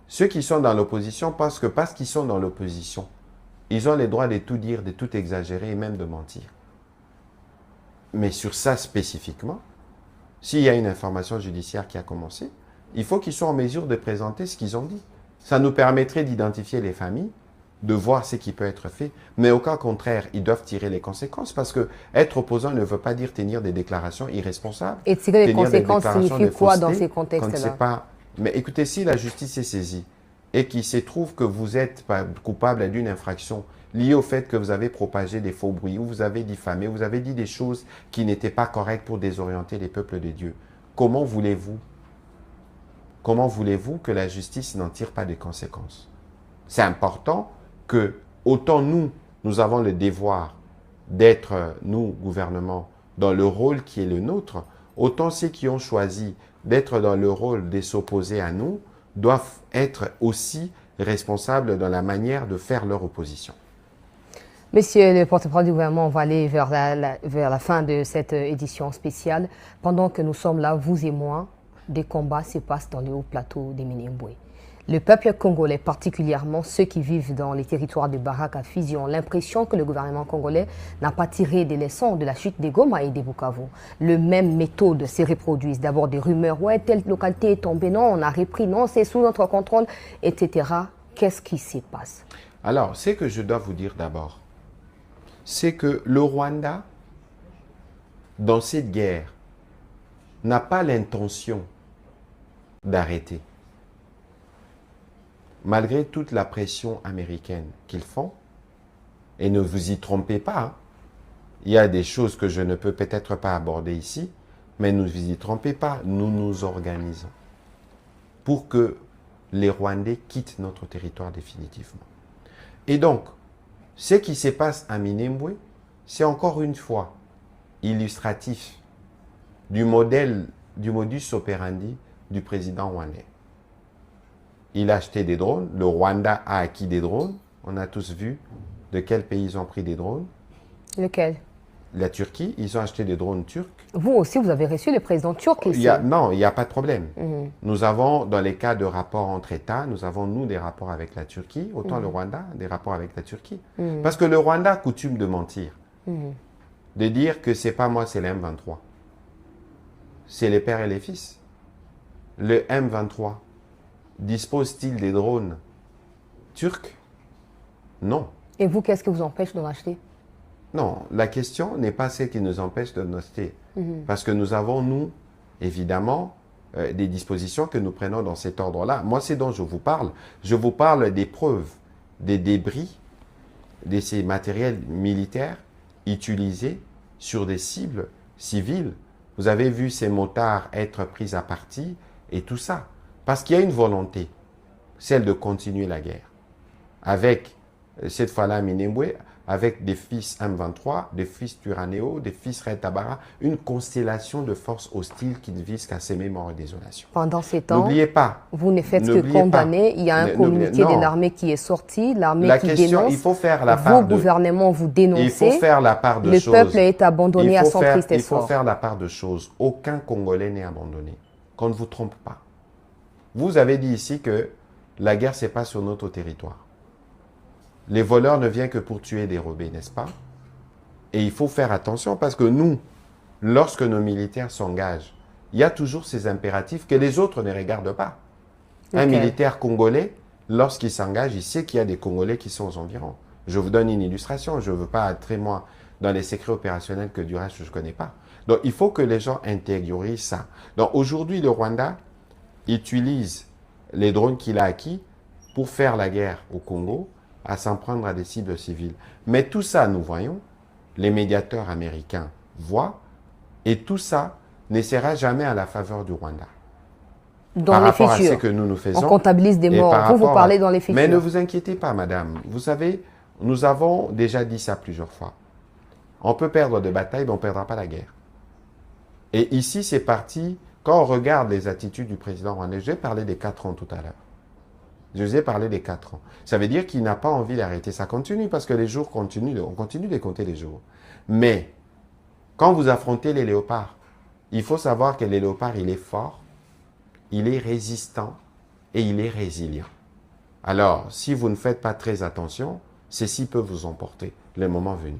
ceux qui sont dans l'opposition pensent que parce qu'ils sont dans l'opposition, ils ont le droit de tout dire, de tout exagérer et même de mentir. Mais sur ça spécifiquement, s'il y a une information judiciaire qui a commencé, il faut qu'ils soient en mesure de présenter ce qu'ils ont dit. Ça nous permettrait d'identifier les familles, de voir ce qui peut être fait. Mais au cas contraire, ils doivent tirer les conséquences parce que être opposant ne veut pas dire tenir des déclarations irresponsables. Et tirer les conséquences signifie quoi dans ces contextes-là? Mais écoutez, si la justice est saisie et qu'il se trouve que vous êtes coupable d'une infraction liée au fait que vous avez propagé des faux bruits, ou vous avez diffamé, ou vous avez dit des choses qui n'étaient pas correctes pour désorienter les peuples de Dieu, comment voulez-vous que la justice n'en tire pas des conséquences? C'est important que, autant nous avons le devoir d'être, nous, gouvernement, dans le rôle qui est le nôtre, autant ceux qui ont choisi d'être dans le rôle de s'opposer à nous doivent être aussi responsables dans la manière de faire leur opposition. Monsieur le porte-parole du gouvernement, on va aller vers la fin de cette édition spéciale. Pendant que nous sommes là, vous et moi, des combats se passent dans le haut plateau des Minembwe. Le peuple congolais, particulièrement ceux qui vivent dans les territoires de Barak à Fizi, ont l'impression que le gouvernement congolais n'a pas tiré des leçons de la chute des Goma et des Bukavu. Le même méthode se reproduit. D'abord des rumeurs, ouais, telle localité est tombée, non, on a repris, non, c'est sous notre contrôle, etc. Qu'est-ce qui se passe? Alors, ce que je dois vous dire d'abord, c'est que le Rwanda, dans cette guerre, n'a pas l'intention d'arrêter. Malgré toute la pression américaine qu'ils font, et ne vous y trompez pas, hein, il y a des choses que je ne peux peut-être pas aborder ici, mais ne vous y trompez pas, nous nous organisons pour que les Rwandais quittent notre territoire définitivement. Et donc, ce qui se passe à Minembwe, c'est encore une fois illustratif du modus operandi du président rwandais. Il a acheté des drones, le Rwanda a acquis des drones. On a tous vu de quel pays ils ont pris des drones. Lequel? La Turquie, ils ont acheté des drones turcs. Vous aussi, vous avez reçu le président turc ici. Non, il n'y a pas de problème. Nous avons, dans les cas de rapports entre États, nous avons, nous, des rapports avec la Turquie, autant le Rwanda, des rapports avec la Turquie. Parce que le Rwanda a coutume de mentir. De dire que c'est pas moi, c'est le M23. C'est les pères et les fils. Le M23 dispose-t-il des drones turcs? Non. Et vous, qu'est-ce qui vous empêche d'en acheter? Non, la question n'est pas celle qui nous empêche de acheter. Parce que nous avons, nous, évidemment, des dispositions que nous prenons dans cet ordre-là. Moi, c'est dont je vous parle. Je vous parle des preuves, des débris, de ces matériels militaires utilisés sur des cibles civiles. Vous avez vu ces motards être pris à partie et tout ça. Parce qu'il y a une volonté, celle de continuer la guerre. Avec, cette fois-là, Minembwe, avec des fils M23, des fils Turaneo, des fils Red Tabara, une constellation de forces hostiles qui ne visent qu'à s'aimer mort et désolation. Pendant ces temps, n'oubliez pas, vous ne faites que condamner. Il y a un communiqué de l'armée qui est sorti, l'armée qui dénonce. Il faut faire la part de... Vos gouvernements vous dénoncez. Il faut faire la part de choses. Le peuple est abandonné à son triste essor. Il faut faire la part de choses. Aucun Congolais n'est abandonné. Qu'on ne vous trompe pas. Vous avez dit ici que la guerre, ce n'est pas sur notre territoire. Les voleurs ne viennent que pour tuer et dérober, n'est-ce pas? Et il faut faire attention parce que nous, lorsque nos militaires s'engagent, il y a toujours ces impératifs que les autres ne regardent pas. Un militaire congolais, lorsqu'il s'engage, il sait qu'il y a des Congolais qui sont aux environs. Je vous donne une illustration. Je ne veux pas entrer, moi, dans les secrets opérationnels que du reste, je ne connais pas. Donc, il faut que les gens intériorisent ça. Donc, aujourd'hui, le Rwanda utilise les drones qu'il a acquis pour faire la guerre au Congo, à s'en prendre à des cibles civiles. Mais tout ça, nous voyons, les médiateurs américains voient, et tout ça ne sera jamais à la faveur du Rwanda. dans par les rapport futurs. à ce que nous faisons. On comptabilise des morts. Vous parlez dans les futurs. Mais ne vous inquiétez pas, madame. Vous savez, nous avons déjà dit ça plusieurs fois. On peut perdre des batailles, mais on ne perdra pas la guerre. Et ici, c'est parti. Quand on regarde les attitudes du président rwandais, je vais parler des 4 ans tout à l'heure. Je vous ai parlé des 4 ans. Ça veut dire qu'il n'a pas envie d'arrêter. Ça continue parce que les jours continuent. On continue de compter les jours. Mais, quand vous affrontez les léopards, il faut savoir que les léopards, il est fort, il est résistant et il est résilient. Alors, si vous ne faites pas très attention, ceci peut vous emporter le moment venu.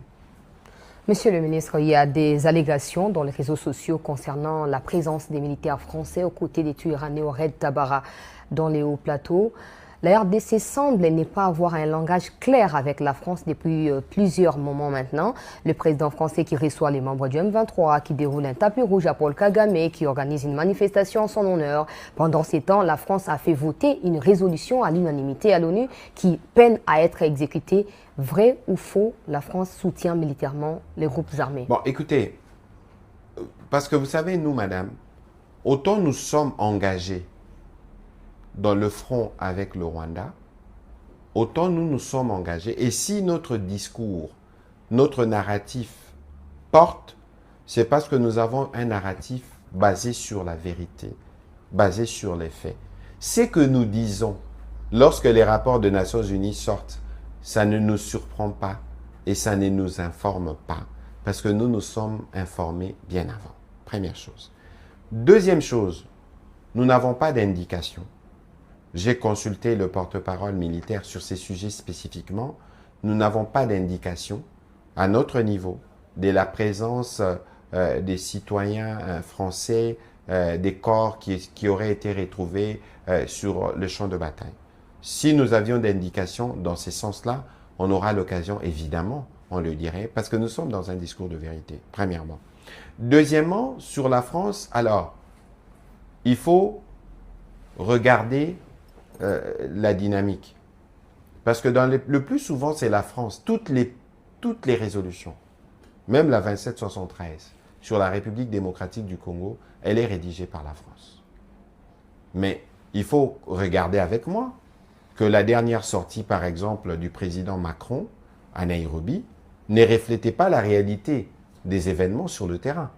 Monsieur le ministre, il y a des allégations dans les réseaux sociaux concernant la présence des militaires français aux côtés des Tuirane au raid Tabara dans les hauts plateaux. La RDC semble ne pas avoir un langage clair avec la France depuis plusieurs moments maintenant. Le président français qui reçoit les membres du M23, qui déroule un tapis rouge à Paul Kagame, qui organise une manifestation en son honneur. Pendant ces temps, la France a fait voter une résolution à l'unanimité à l'ONU qui peine à être exécutée. Vrai ou faux, la France soutient militairement les groupes armés? Bon, écoutez, parce que vous savez, nous, madame, autant nous sommes engagés dans le front avec le Rwanda, autant nous sommes engagés. Et si notre discours, notre narratif porte, c'est parce que nous avons un narratif basé sur la vérité, basé sur les faits. Ce que nous disons lorsque les rapports des Nations Unies sortent, ça ne nous surprend pas et ça ne nous informe pas, parce que nous nous sommes informés bien avant. Première chose. Deuxième chose, nous n'avons pas d'indication. J'ai consulté le porte-parole militaire sur ces sujets spécifiquement. Nous n'avons pas d'indication à notre niveau de la présence des citoyens français, des corps qui auraient été retrouvés sur le champ de bataille. Si nous avions d'indications dans ce sens-là, on aura l'occasion, évidemment, on le dirait, parce que nous sommes dans un discours de vérité, premièrement. Deuxièmement, sur la France, alors, il faut regarder la dynamique. Parce que le plus souvent, c'est la France. Toutes les résolutions, même la 2773 sur la République démocratique du Congo, elle est rédigée par la France. Mais il faut regarder avec moi que la dernière sortie, par exemple, du président Macron à Nairobi ne reflétait pas la réalité des événements sur le terrain.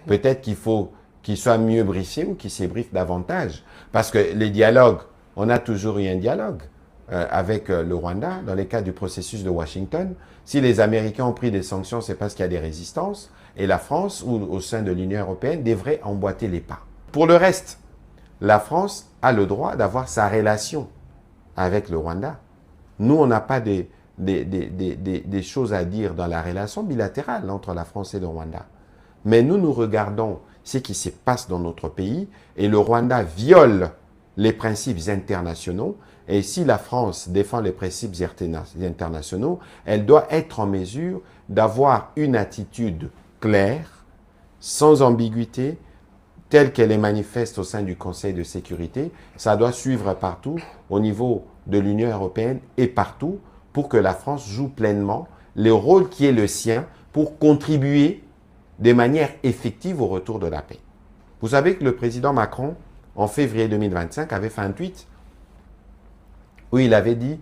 Peut-être qu'il faut qu'il soit mieux briefé ou qu'il s'ébriefe davantage. Parce que les dialogues, on a toujours eu un dialogue avec le Rwanda, dans les cas du processus de Washington. Si les Américains ont pris des sanctions, c'est parce qu'il y a des résistances. Et la France, ou au sein de l'Union européenne, devrait emboîter les pas. Pour le reste, la France a le droit d'avoir sa relation avec le Rwanda. Nous, on n'a pas des choses à dire dans la relation bilatérale entre la France et le Rwanda. Mais nous regardons ce qui se passe dans notre pays et le Rwanda viole les principes internationaux. Et si la France défend les principes internationaux, elle doit être en mesure d'avoir une attitude claire, sans ambiguïté, telle qu'elle est manifeste au sein du Conseil de sécurité. Ça doit suivre partout, au niveau de l'Union européenne et partout, pour que la France joue pleinement le rôle qui est le sien pour contribuer de manière effective au retour de la paix. Vous savez que le président Macron, en février 2025, avait fait un tweet où il avait dit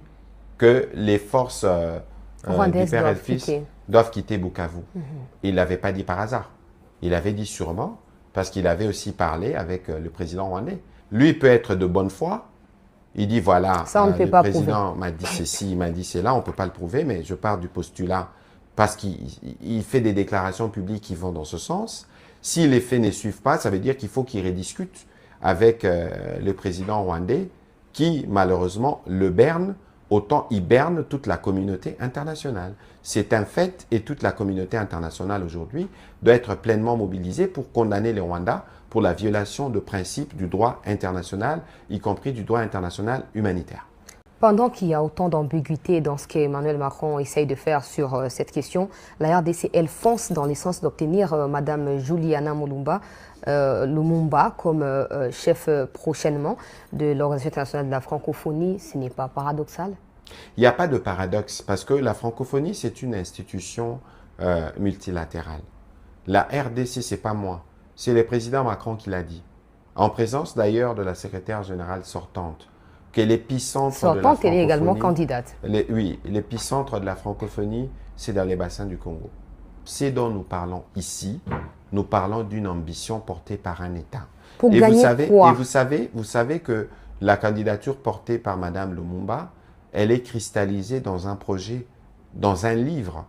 que les forces du père et le fils doivent quitter Bukavu. Il ne l'avait pas dit par hasard. Il avait dit sûrement parce qu'il avait aussi parlé avec le président rwandais. Lui, il peut être de bonne foi. Il dit, voilà, ça, on ne peut le pas président m'a dit ceci, il m'a dit cela, on ne peut pas le prouver, mais je pars du postulat parce qu'il fait des déclarations publiques qui vont dans ce sens. Si les faits ne suivent pas, ça veut dire qu'il faut qu'il rediscute avec le président rwandais qui, malheureusement, le berne, autant il berne toute la communauté internationale. C'est un fait et toute la communauté internationale aujourd'hui doit être pleinement mobilisée pour condamner le Rwanda pour la violation de principes du droit international, y compris du droit international humanitaire. Pendant qu'il y a autant d'ambiguïté dans ce qu'Emmanuel Macron essaye de faire sur cette question, la RDC, elle fonce dans le sens d'obtenir Mme Juliana Lumumba comme chef prochainement de l'Organisation internationale de la francophonie. Ce n'est pas paradoxal? Il n'y a pas de paradoxe parce que la francophonie, c'est une institution multilatérale. La RDC, ce n'est pas moi, c'est le président Macron qui l'a dit. en présence d'ailleurs de la secrétaire générale sortante, qui est l'épicentre de la Sortante, elle est francophonie. également candidate. Oui, l'épicentre de la francophonie, c'est dans les bassins du Congo. C'est dont nous parlons ici, nous parlons d'une ambition portée par un État. Pour Et gagner quoi? vous savez que la candidature portée par Madame Lumumba, elle est cristallisée dans un projet, dans un livre.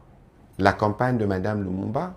La campagne de Madame Lumumba,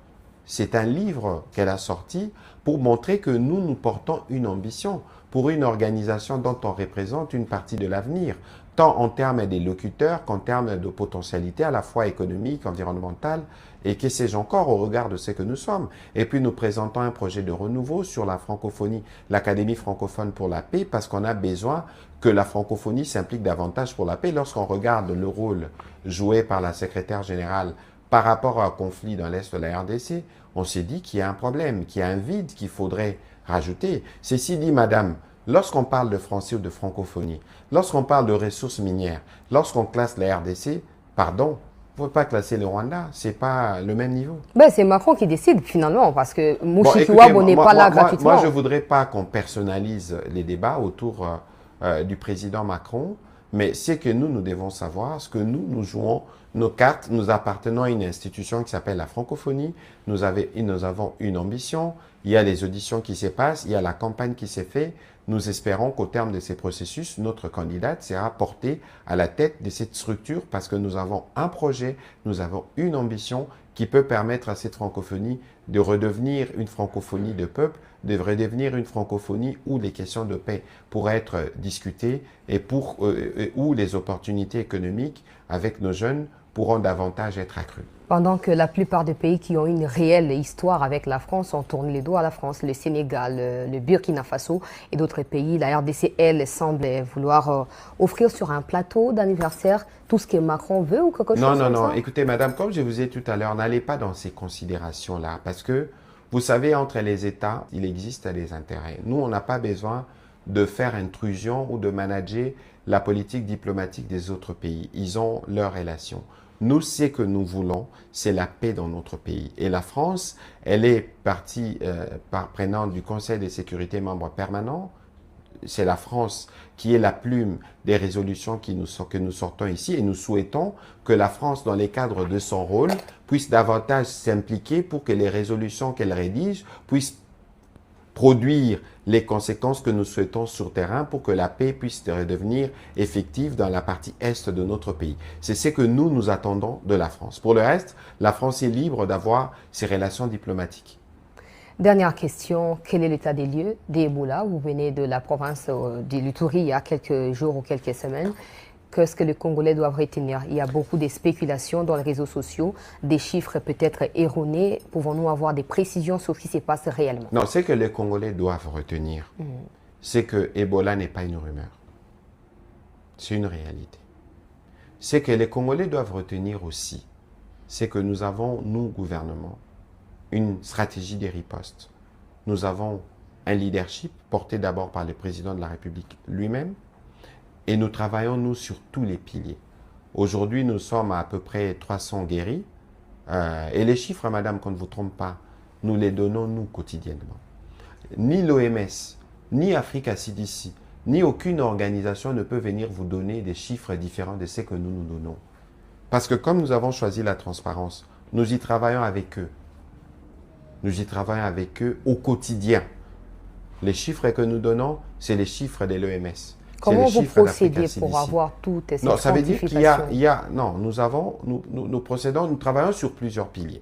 c'est un livre qu'elle a sorti pour montrer que nous portons une ambition pour une organisation dont on représente une partie de l'avenir, tant en termes des locuteurs qu'en termes de potentialité à la fois économique, environnementale et que sais-je encore au regard de ce que nous sommes. Et puis nous présentons un projet de renouveau sur la francophonie, l'Académie francophone pour la paix, parce qu'on a besoin que la francophonie s'implique davantage pour la paix. Lorsqu'on regarde le rôle joué par la secrétaire générale par rapport à un conflit dans l'Est de la RDC, on s'est dit qu'il y a un problème, qu'il y a un vide qu'il faudrait rajouter. Ceci dit, madame, lorsqu'on parle de français ou de francophonie, lorsqu'on parle de ressources minières, lorsqu'on classe la RDC, pardon, il ne faut pas classer le Rwanda, ce n'est pas le même niveau. Ben, c'est Macron qui décide finalement, parce que Mushikiwabo n'est pas là gratuitement. Moi, je ne voudrais pas qu'on personnalise les débats autour du président Macron, mais c'est que nous devons savoir ce que nous jouons. Nos cartes, nous appartenons à une institution qui s'appelle la francophonie. Nous avons une ambition. Il y a les auditions qui se passent. Il y a la campagne qui s'est faite. Nous espérons qu'au terme de ces processus, notre candidate sera portée à la tête de cette structure parce que nous avons un projet, nous avons une ambition qui peut permettre à cette francophonie de redevenir une francophonie de peuple, de redevenir une francophonie où les questions de paix pourraient être discutées et où les opportunités économiques avec nos jeunes pourront davantage être accrues. Pendant que la plupart des pays qui ont une réelle histoire avec la France, on tourne les dos à la France, le Sénégal, le Burkina Faso et d'autres pays. La RDC, elle, semble vouloir offrir sur un plateau d'anniversaire tout ce que Macron veut ou quelque chose comme ça. Non. Écoutez, madame, comme je vous ai dit tout à l'heure, n'allez pas dans ces considérations-là parce que, vous savez, entre les États, il existe des intérêts. Nous, on n'a pas besoin de faire intrusion ou de manager la politique diplomatique des autres pays. Ils ont leurs relations. Nous, ce que nous voulons, c'est la paix dans notre pays. Et la France, elle est partie prenante du Conseil de sécurité membre permanent. C'est la France qui est la plume des résolutions que nous sortons ici. Et nous souhaitons que la France, dans les cadres de son rôle, puisse davantage s'impliquer pour que les résolutions qu'elle rédige puissent produire les conséquences que nous souhaitons sur terrain pour que la paix puisse redevenir effective dans la partie est de notre pays. C'est ce que nous attendons de la France. Pour le reste, la France est libre d'avoir ses relations diplomatiques. Dernière question, quel est l'état des lieux d'Ebola? Vous venez de la province de l'Ituri il y a quelques jours ou quelques semaines. Qu'est-ce que les Congolais doivent retenir? Il y a beaucoup de spéculations dans les réseaux sociaux, des chiffres peut-être erronés. Pouvons-nous avoir des précisions sur ce qui se passe réellement? Non, ce que les Congolais doivent retenir, c'est que Ebola n'est pas une rumeur. C'est une réalité. Ce que les Congolais doivent retenir aussi, c'est que nous avons, nous, gouvernement, une stratégie de riposte. Nous avons un leadership porté d'abord par le président de la République lui-même, et nous travaillons, nous, sur tous les piliers. Aujourd'hui, nous sommes à peu près 300 guéris. Et les chiffres, madame, qu'on ne vous trompe pas, nous les donnons, nous, quotidiennement. Ni l'OMS, ni Africa CDC, ni aucune organisation ne peut venir vous donner des chiffres différents de ce que nous nous donnons. Parce que comme nous avons choisi la transparence, nous y travaillons avec eux. Nous y travaillons avec eux au quotidien. Les chiffres que nous donnons, c'est les chiffres de l'OMS. Comment vous procédez pour avoir toutes ces Non, ça veut dire qu'il y a non, nous procédons, nous travaillons sur plusieurs piliers.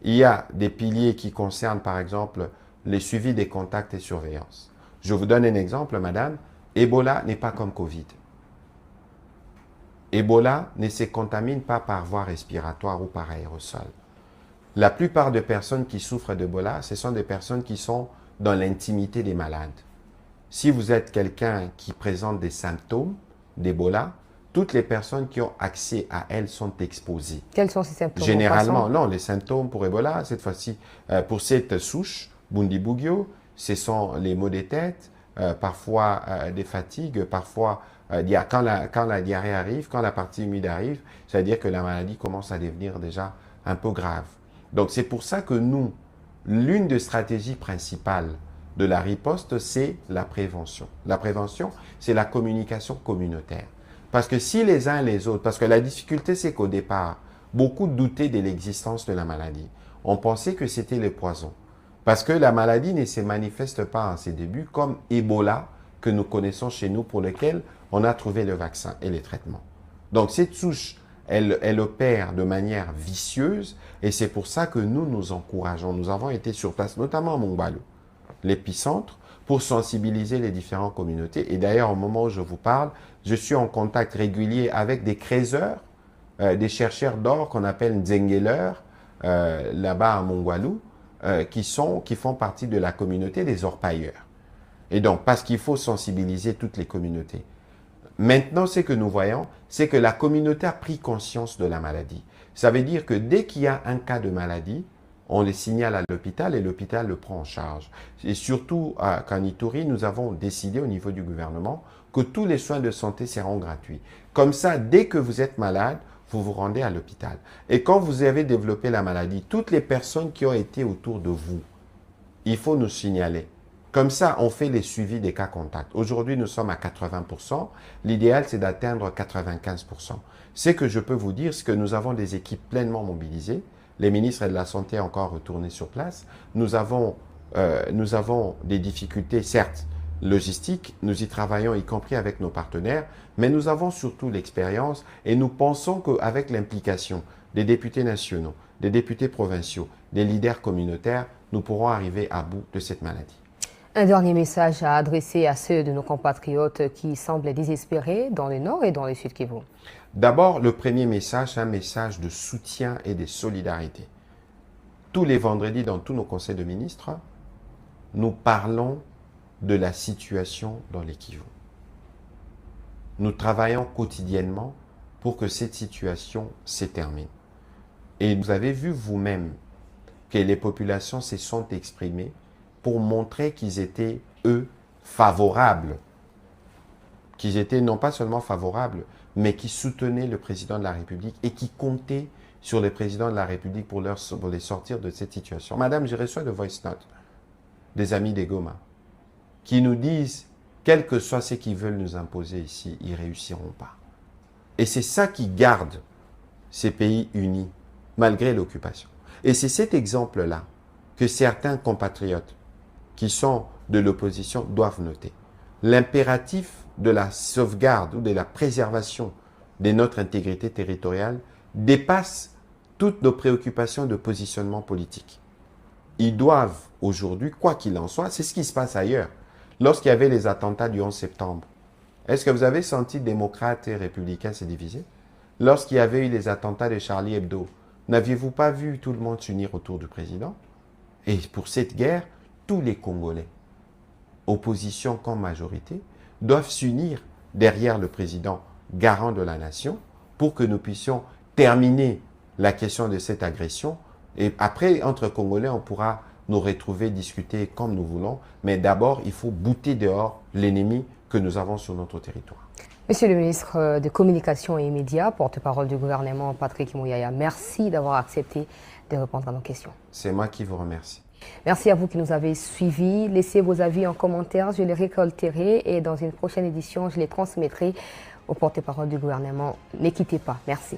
Il y a des piliers qui concernent, par exemple, les suivis des contacts et surveillance. Je vous donne un exemple, madame. Ebola n'est pas comme Covid. Ebola ne se contamine pas par voie respiratoire ou par aérosol. La plupart des personnes qui souffrent d'Ebola, ce sont des personnes qui sont dans l'intimité des malades. Si vous êtes quelqu'un qui présente des symptômes d'Ebola, toutes les personnes qui ont accès à elle sont exposées. Quels sont ces symptômes? Généralement, non, les symptômes pour Ebola, cette fois-ci, pour cette souche, Bundibugyo, ce sont les maux de tête, parfois des fatigues, parfois quand la diarrhée arrive, quand la partie humide arrive, c'est-à-dire que la maladie commence à devenir déjà un peu grave. Donc c'est pour ça que nous, l'une des stratégies principales de la riposte, c'est la prévention. La prévention, c'est la communication communautaire. Parce que si les uns et les autres, parce que la difficulté, c'est qu'au départ, beaucoup doutaient de l'existence de la maladie. On pensait que c'était le poison. Parce que la maladie ne se manifeste pas en ses débuts comme Ebola que nous connaissons chez nous, pour lequel on a trouvé le vaccin et les traitements. Donc cette souche, elle opère de manière vicieuse, et c'est pour ça que nous encourageons. Nous avons été sur place, notamment à Mongbalou, l'épicentre, pour sensibiliser les différentes communautés. Et d'ailleurs, au moment où je vous parle, je suis en contact régulier avec des créiseurs, des chercheurs d'or qu'on appelle Nzengeleurs, là-bas à Mongbalou, qui font partie de la communauté des orpailleurs. Et donc, parce qu'il faut sensibiliser toutes les communautés. Maintenant, ce que nous voyons, c'est que la communauté a pris conscience de la maladie. Ça veut dire que dès qu'il y a un cas de maladie, on les signale à l'hôpital et l'hôpital le prend en charge. Et surtout, à Kanituri, nous avons décidé au niveau du gouvernement que tous les soins de santé seront gratuits. Comme ça, dès que vous êtes malade, vous vous rendez à l'hôpital. Et quand vous avez développé la maladie, toutes les personnes qui ont été autour de vous, il faut nous signaler. Comme ça, on fait les suivis des cas contacts. Aujourd'hui, nous sommes à 80%. L'idéal, c'est d'atteindre 95%. Ce que je peux vous dire, c'est que nous avons des équipes pleinement mobilisées. Les ministres de la Santé ont encore retourné sur place. Nous avons des difficultés, certes, logistiques. Nous y travaillons, y compris avec nos partenaires. Mais nous avons surtout l'expérience et nous pensons qu'avec l'implication des députés nationaux, des députés provinciaux, des leaders communautaires, nous pourrons arriver à bout de cette maladie. Un dernier message à adresser à ceux de nos compatriotes qui semblent désespérés dans le nord et dans le sud Kivu. D'abord, le premier message, un message de soutien et de solidarité. Tous les vendredis, dans tous nos conseils de ministres, nous parlons de la situation dans les Kivu. Nous travaillons quotidiennement pour que cette situation se termine. Et vous avez vu vous-même que les populations se sont exprimées pour montrer qu'ils étaient, eux, favorables. Qu'ils étaient non pas seulement favorables, mais qui soutenaient le président de la République et qui comptaient sur le président de la République pour les sortir de cette situation. Madame, j'ai reçu de voice note des amis des Goma qui nous disent, quel que soit ce qu'ils veulent nous imposer ici, ils ne réussiront pas. Et c'est ça qui garde ces pays unis, malgré l'occupation. Et c'est cet exemple-là que certains compatriotes qui sont de l'opposition doivent noter. L'impératif de la sauvegarde ou de la préservation de notre intégrité territoriale dépasse toutes nos préoccupations de positionnement politique. Ils doivent aujourd'hui, quoi qu'il en soit, c'est ce qui se passe ailleurs. Lorsqu'il y avait les attentats du 11 septembre, est-ce que vous avez senti démocrates et républicains se diviser? Lorsqu'il y avait eu les attentats de Charlie Hebdo, n'aviez-vous pas vu tout le monde s'unir autour du président? Et pour cette guerre, tous les Congolais, opposition comme majorité, doivent s'unir derrière le président garant de la nation pour que nous puissions terminer la question de cette agression. Et après, entre Congolais, on pourra nous retrouver, discuter comme nous voulons. Mais d'abord, il faut bouter dehors l'ennemi que nous avons sur notre territoire. Monsieur le ministre de Communication et Médias, porte-parole du gouvernement, Patrick Mouyaya, merci d'avoir accepté de répondre à nos questions. C'est moi qui vous remercie. Merci à vous qui nous avez suivis. Laissez vos avis en commentaire, je les récolterai et dans une prochaine édition, je les transmettrai au porte-parole du gouvernement. Ne quittez pas. Merci.